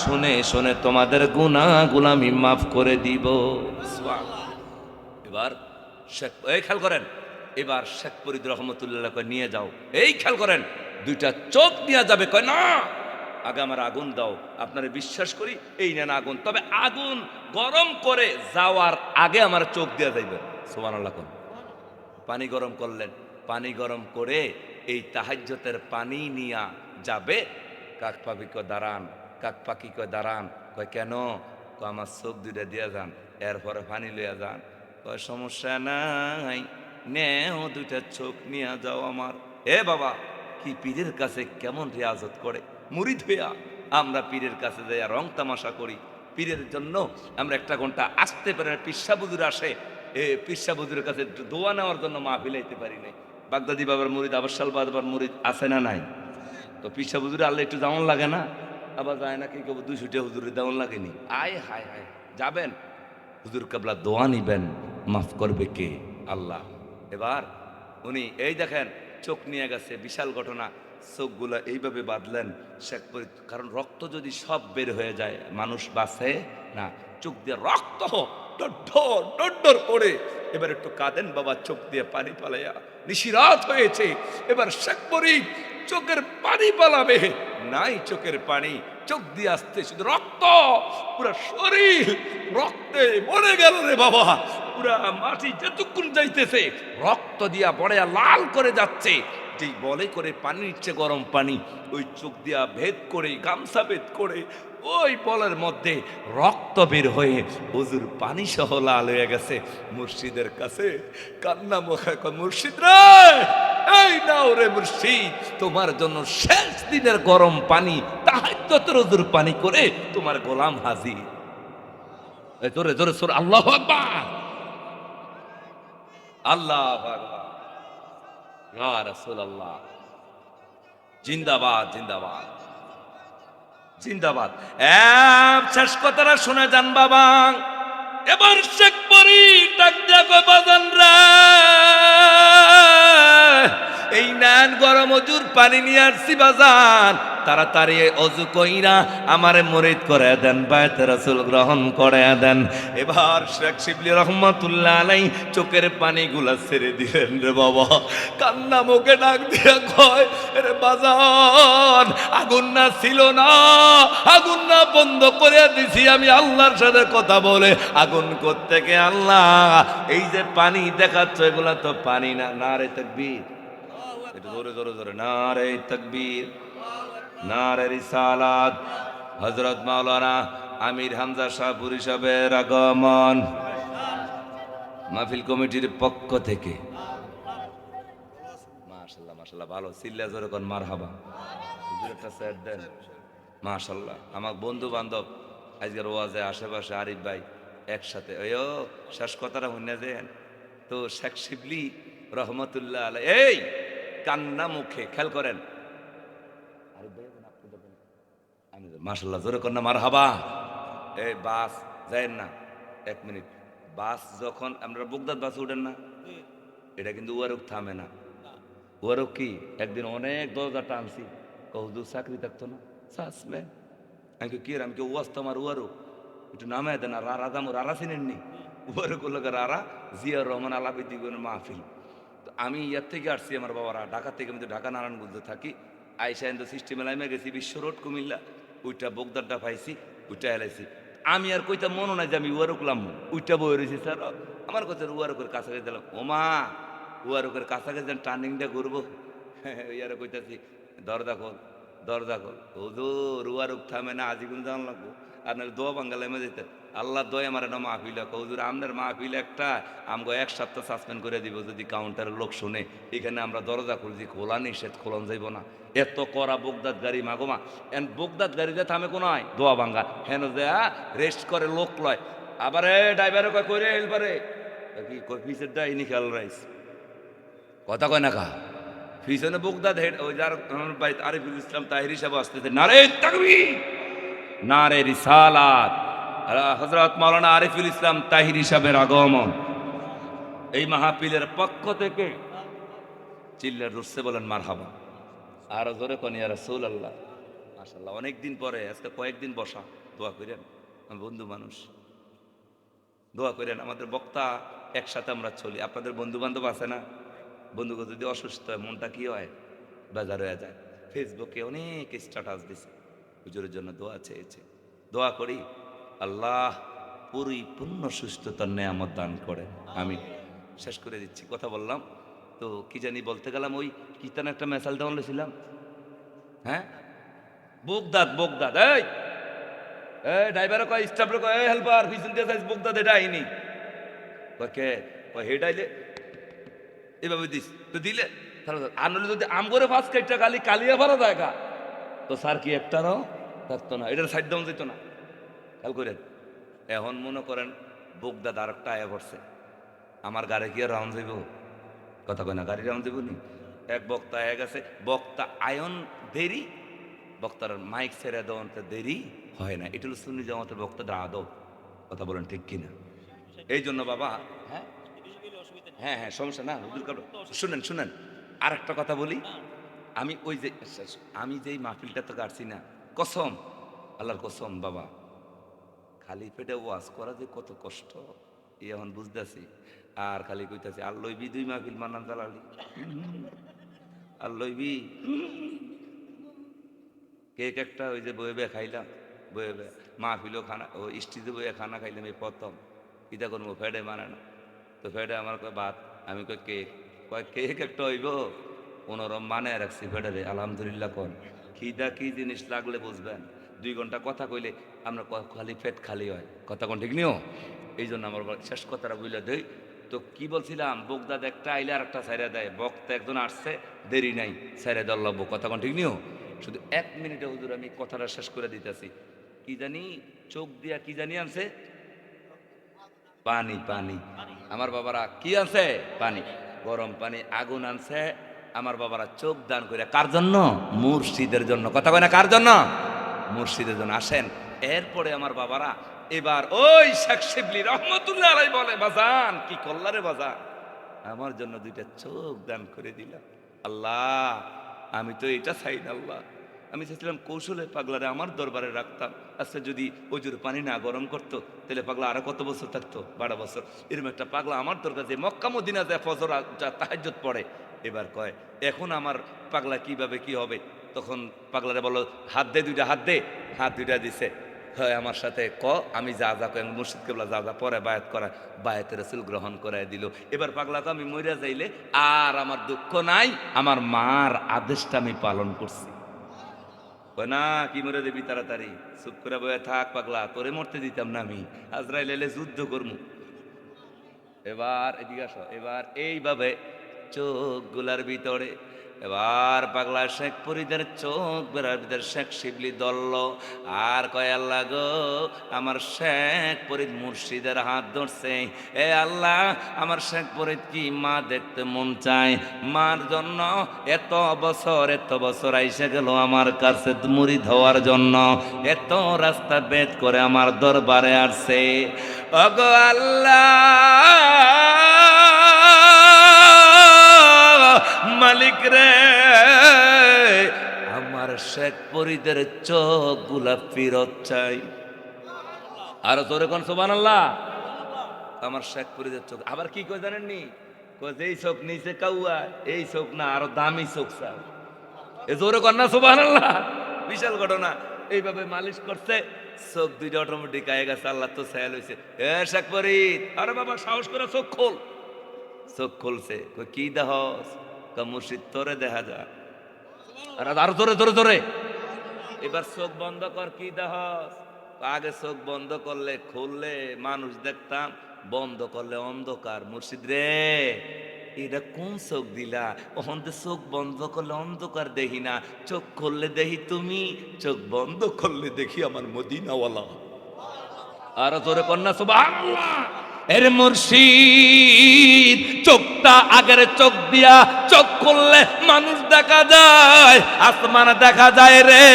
শুনে শুনে তোমাদের গুনাহগুলো আমি মাফ করে দিব। এবার শেখ এই খেয়াল করেন, এবার শেখ ফরিদ রহমতুল্লাহ কয় নিয়ে যাও। এই খেয়াল করেন, দুইটা চোখ নিয়ে যাবে। কয় না আগে আমার আগুন দাও, আপনারা বিশ্বাস করি এই নেন আগুন, তবে আগুন গরম করে যাওয়ার আগে আমার চোখ দিয়ে যাইবে। সুবহানাল্লাহ কোন পানি গরম করলেন, পানি গরম করে এই তাহাজ্জুদের পানি নিয়া যাবে। কাক পাখি কয় দাঁড়ান, কাক পাখি কয় দাঁড়ান। কয় কেন? কয় আমার চোখ দুইটা দিয়ে যান, এরপরে পানি লইয়া যান। কয় সমস্যা নাই, নেও দুইটা চোখ নিয়ে যাও আমার। এ বাবা, কি পীরের কাছে কেমন রিয়াজত করে মুরিদ হইয়া আমরা পীরের কাছে যাইয়া রং তামাশা করি। পীরের জন্য আমরা একটা ঘন্টা আসতে পারি না। পিসা বুজুর আসে, এ পিসা বুজুরের কাছে দোয়া নেওয়ার জন্য মাহফিল আইতে পারি নাই। বাগদাদি বাবার মুরিদ, আবাসাল বাবার মুরিদ আছে না নাই? তো পিসা বুজুরে আল্লাহ একটু যেমন লাগে না, আবার যায় না কি কেবল 200 হুজুরে তেমন লাগেনি। আয় হায় হায়, যাবেন হুজুর কাবলা দোয়া নিবেন, মাফ করবে কে? আল্লাহ। এবার উনি এই দেখেন চোখ নিয়ে গেছে, বিশাল ঘটনা। চোখগুলা এইভাবে বাঁধলেন শেখ ফরিদ, কারণ রক্ত যদি সব বের হয়ে যায় মানুষ বাঁচে না। চোখ দিয়ে রক্ত ডর ডর করে এবার একটু কাঁদেন বাবা, চোখ দিয়ে পানি পালাইয়া। নিশিরাত হয়েছে, এবার শেখ ফরিদ চোখের পানি পালাবে, নাই চোখের পানি, চোখ দিয়ে আসতে শুধু রক্ত, পুরা শরীর রক্তে মরে গেল রে বাবা। পুরা মাটি যেটুকুন যাইতেছে রক্ত দিয়া বড়ে লাল করে যাচ্ছে। যেই বলে করে পানি নিচ্ছে গরম পানি, ওই চোখ দিয়া ভেদ করে গামছা ভেদ করে ওই বলের মধ্যে রক্ত বের হয়ে হুজুর পানি সহ লাল হয়ে গেছে। মুর্শিদের কাছে কান্না মুখে কয় মুর্শিদ রে, এই নাও রে মুর্শিদ, তোমার জন্য শেষ দিনের গরম পানি তাহাজ্জুদের হুজুর পানি করে তোমার গোলাম হাজির। এই জোরে জোরে সুর আল্লাহু আকবার, আল্লাহু আকবার, ইয়া রাসূলুল্লাহ, জিন্দাবাদ জিন্দাবাদ জিন্দাবাদ। শেষ কথাটা শুনে যান বাবা। এবার শেখ ফরিদ ডাক দিয়া কয় বাজান রে, এই নেন গরম অজুর পানি নিয়ে আসছি বাজান, তাড়াতাড়ি অজু কইরা আমারে মুরিদ করে দেন, বায়াতে রাসূল গ্রহণ করে দেন। এবার শেখ শিবলি রহমাতুল্লাহ আলাই চোখের পানিগুলা ছেড়ে দিলেন রে বাবা। কান্না মুখে ডাক দিয়া কয় রে বাজান, আগুন না ছিল না, আগুন না বন্ধ করে দিছি আমি আল্লাহর সাথে কথা বলে। আগুন কোত্থেকে আল্লাহ? এই যে পানি দেখাচ্ছ এগুলা তো পানি না। নারে তাকবীর, একটু জোরে জোরে জোরে নারে তাকবীর, নারে রিসালাত। হযরত মাওলানা আমির হামজা শাহপুরী সাহেবের আগমন মাহফিল কমিটির পক্ষ থেকে। মাশাআল্লাহ মাশাআল্লাহ, ভালো সিল্লা জোরে কোন মারহাবা। হুজুর একটা সেট দেন। মাশাআল্লাহ, আমার বন্ধু বান্ধব আজকের ওয়াজে আশেপাশে আরিফ ভাই একসাথে। ওইও শেষ কথাটা শুনে দেন তো শেখ শিবলি রহমতুল্লাহ আলাই এই কান্না মুখে খেয়াল করেন। মাশাআল্লাহ জোরে কন্যা মারহাবা। এই বাস যায়েন না, 1 মিনিট। বাস যখন আমরা বগদাদ বাসে উঠেন না, এটা কিন্তু ওয়ারক থামে না। ওয়ারক কি একদিন অনেক দরজা টানছি, হুজুর চাকরি থাকতো না চাষবে আমি কি আমি কি ওয়াজ তোমার উয়ারো একটু নামে দেন আর রারা দাম রারা চিনেননি উয়ারো করলো রারা জিয়া রহমান আলাপি মাহফিল। তো আমি ইয়ার থেকে আসছি আমার বাবারা ঢাকা থেকে, আমি তো ঢাকা নারায়ণগঞ্জে থাকি। আইসা কিন্তু সিস্টেম এলামে গেছি বিশ্ব রোড কুমিল্লা, ওইটা বোগদারটা পাইছি, ওইটা এলাইছি। আমি আর কইতা মনে নাই যে আমি উয়ারুকলাম, ওইটা বই রয়েছি স্যার আমার কথা উয়ারুকের কাছাকাছি দিলাম। ওমা উয়ারুকের কাছাকাছি যেন টার্নিংটা ঘুরবো, ইয়ারে কইতাছি দরজা খোল দরজা খোল। হুজুর উয়ারুক থামে না, আজীবন জান লাগবো। আর নাহলে দোয়া বাঙ্গালে মে যেতে আল্লাহ দোয়া আমার একটা মাহফিল হুজুর আপনার মাহফিল একটা আমগো এক সপ্তাহ সাসপেন্ড করে দিব যদি কাউন্টারের লোক শুনে এখানে আমরা দরজা খুলছি, খোলা নিষেধ, খোলন যাইব না। এত করা বোগদাদ গাড়ি মাগোমা এন বোগদাদ গাড়িতে থামে কোনো হয় দোয়া ভাঙ্গা হেন দেয়া রেস্ট করে লোক লয়। আবার ড্রাইভারে কয় কই রে হেলপারে কি কই পিসের দা ইনি খেয়াল রাইস কথা কয় না কা পিছনে বোগদাদ হেড ওই যার ভাই আরিফুল ইসলাম তাহির হিসাবে আসতেছে নারে তাকবীর নারে রিসালাত হযরত মাওলানা আরিফুল ইসলাম তাহির হিসাবের আগমন। এই মাহফিলের পক্ষ থেকে চিল্লার রুসে বলেন মারহাবা, আরো জোরে কোন ইয়া রাসূলুল্লাহ। মাশাআল্লাহ অনেকদিন পরে আজকে কয়েকদিন বসা, দোয়া করেন বন্ধু মানুষ, দোয়া করেন আমাদের বক্তা একসাথে আমরা চলি। আপনাদের বন্ধু বান্ধব আছে না? বন্ধুকে যদি অসুস্থ হয় মনটা কি হয়, বেজার হয়ে যায়। ফেসবুকে অনেক স্ট্যাটাস দিছে, হুজুরের জন্য দোয়া চেয়েছে। দোয়া করি আল্লাহ পরিপূর্ণ সুস্থতার নেয়ামত দান করেন, আমি শেষ করে দিচ্ছি। কথা বললাম তো কি জানি বলতে গেলাম, ওই কিতান একটা মেসাল দেওয়া ছিলাম। হ্যাঁ বোগদাদ বোগদাদ এই ড্রাইভার কয় স্টাফ কয় হেল্পার পিছন দিয়ে যাইস বোগদাদ এটা আইনি কে কয় হেড আইলে এভাবে দিস তো দিলে আনলে যদি আম করে ফাঁস কেটটা খালি কালিয়া ভাড়া দেখা তো স্যার কি একটারও থাকতো না, এটার সাইড দেওয়া যেত না। খেয়াল করেন এখন মনে করেন বোগদাদ আর একটা আয়া পড়ছে, আমার গাড়ি কি আর রাউন্ড যাইব? কথা কয় না গাড়ি রাউন্ড যাইব নি? এক বক্তা আয়া গেছে, বক্তা আয়ন দেরি, বক্তার মাইক ছেড়ে দেওয়াতে দেরি হয় না। এটা হলো সুন্নি জামাতের বক্তাদের আদব। কথা বলেন ঠিক কিনা? এই জন্য বাবা হ্যাঁ হ্যাঁ হ্যাঁ সমস্যা না শুনেন শুনেন আর একটা কথা বলি। আমি ওই যে আমি যেই মাহফিলটা তো কাটছি না, কসম আল্লাহর কসম বাবা, খালি পেটে ওয়াজ করা যে কত কষ্ট এখন বুঝতেছি। আর খালি কইতাছি আর লইবি দুই মাহফিল মান্নান জালালি আর লইবি কেক একটা ওই যে বয়ে বয়ে খাইলাম, বয়ে বয়ে মাহফিলও খানা ও স্টেজে বয়ে খানা খাইলাম এই প্রথম। ইটা করবো ফেডে মানে না তো ফেডে আমার কয় ভাত, আমি কয় কেক, কয় কেক একটা হইব কোনোরম মানে রাখছি ফেডারে আলহামদুলিল্লাহ। কোন খিদা কি জিনিস লাগলে বুঝবেন, 2 ঘন্টা কথা কইলে আমরা খালি পেট খালি হয়। কথা কোন ঠিক নিও? এই জন্য আমার শেষ কথাটা বুঝলে দেই। তো কি বলছিলাম, বোগদাদ একটা আইলে আর একটা সাইরা দেয়, বক্তা একজন আসছে দেরি নাই সাইরা দেওয়ার লাগবো। কথা কোন ঠিক নিও? শুধু 1 মিনিটে হুজুর আমি কথাটা শেষ করে দিতেছি। কি জানি চোখ দিয়া কি জানি আনছে, পানি পানি। আমার বাবারা কি আছে? পানি, গরম পানি, আগুন আনছে। আমার বাবারা চোখ দান করে কার জন্য? মুর্শিদের জন্য। কথা কয় না কার জন্য? মুর্শিদের জন্য। আসেন এরপরে আমার বাবারা এবার ওই শেখ শিবলি রহমতুল্লাহ আলাইহি বলে বাজান কি করলা রে বাজান, আমার জন্য 2টা চোখ দান করে দিলাম। আল্লাহ আমি তো এটা চাই না আল্লাহ, আমি চাইছিলাম কৌশলে পাগলারে আমার দরবারে রাখতাম। আচ্ছা যদি ওজুর পানি না গরম করতো তাহলে পাগলা আরো কত বছর থাকতো? 12 বছর। এরকম একটা পাগলা আমার দরকার যে মক্কা মদিনা যায় ফজর তাহাজ্জুদ পড়ে। এবার কয় এখন আমার পাগলা কিভাবে কি হবে? তখন পাগলারে বলো হাত দে 2টা, হাত দে। হাত 2টা দিছে। হয় আমার সাথে আমি যা যা কই মুর্শিদ কেবলা যা যা পরে বায়াত করা বায়াতে রাসূল গ্রহণ করায় দিল। এবার পাগলা তো আমি মইরা যাইলে আর আমার দুঃখ নাই, আমার মার আদেশটা আমি পালন করছি। না কি মরে দেবি তাড়াতাড়ি, চুপ করে বয়ে থাক পাগলা, তোরে মরতে দিতাম না আমি, আজরাইল এলে যুদ্ধ করমু। এবার এদিকে আসো, এবার এইভাবে চোখ গুলার ভিতরে এবার পাগলা শেখ ফরিদের চোখ বেড়ার ভিতরে শেখ শিবলি দলল আর কয় আল্লাহ গো আমার শেখ ফরিদ মুর্শিদের হাত ধরছে, এ আল্লাহ আমার শেখ ফরিদ কি মা দেখতে মন চায়, মার জন্য এত বছর আইসে গেল আমার কাছে মুরিদ হওয়ার জন্য, এত রাস্তা বেদ করে আমার দরবারে আসছে। ওগো আল্লাহ মালিক রে, আমার শেখ ফরিদের চোখ গুলা ফিরত চাই। আরো জোরে কোন সুবহানাল্লাহ। আমার শেখ ফরিদের চোখ আবার কি কয় জানেননি? কয় যেই চোখ নিচে কাউয়া এই চোখ না আরো দামি চোখ চাই। এ জোরে কর না সুবহানাল্লাহ। বিশাল ঘটনা। এইভাবে মালিশ করছে, চোখ দুইটা অটোমেটিক আয়ে গেছে। আল্লাহ তো ছায়া লইছে। এ শেখ ফরিদ, আরে বাবা সাহস করে চোখ খোল। চোখ খুলছে, কই কি দেহস? কয় মুর্শিদ তোরে দেখা যায়। আরো জোরে জোরে জোরে। এবার চোখ বন্ধ কর, কি দেহস? আগে চোখ বন্ধ করলে খুললে মানুষ দেখতাম, বন্ধ করলে অন্ধকার। মুর্শিদ রে, এটা কোন চোখ দিলা? ওখান থেকে চোখ বন্ধ করলে অন্ধকার দেখি না, চোখ খুললে দেখি তুমি, চোখ বন্ধ করলে দেখি আমার মদিনাওয়ালা। আর তোরে কন্যা সুবহানাল্লাহ। এর মুর্শিদ চোখটা আগের চোখ দিয়া চোখ খুললে মানুষ দেখা যায়, আসমান দেখা যায় রে।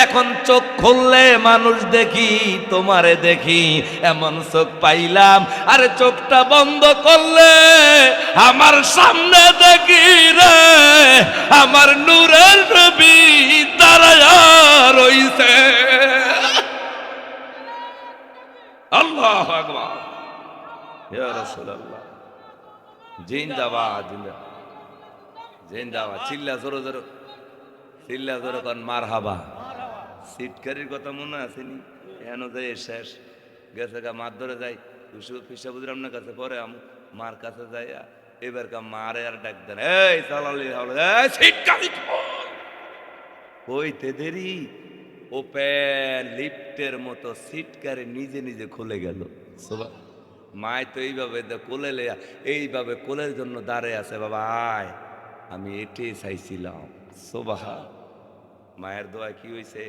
এখন চোখ খুললে মানুষ দেখি, তোমারে দেখি, এমন চোখ পাইলাম। আরে চোখটা বন্ধ করলে আমার সামনে দেখি রে, আমার নূরের নবী দাঁড়ায়া রইছে। আল্লাহু আকবার, ইয়া রাসূলুল্লাহ। জিন্দাবাদ জিন্দাবাদ জিন্দাবাদ। চিল্লা জোরে জোরে, চিল্লা জোরে কোন মারহাবা। সিটকারির কথা মনে আসেনি? এন যায় শেষ গেছে গা, মার ধরে যাই পিসাবুদের আপনার কাছে, পরে মার কাছে যাই। এবার কা মারে আর ডাক দেন, এই চালালি সিটকারি হইতে দেরি। ওপেন লিফটের মতো সিটকারে নিজে নিজে খুলে গেল। মায় তো এইভাবে কোলে এইভাবে কোলের জন্য দাঁড়িয়ে আছে। বাবা আয়, আমি এটাই চাইছিলাম। সোবাহা। মায়ের দোয়া কি হয়েছে?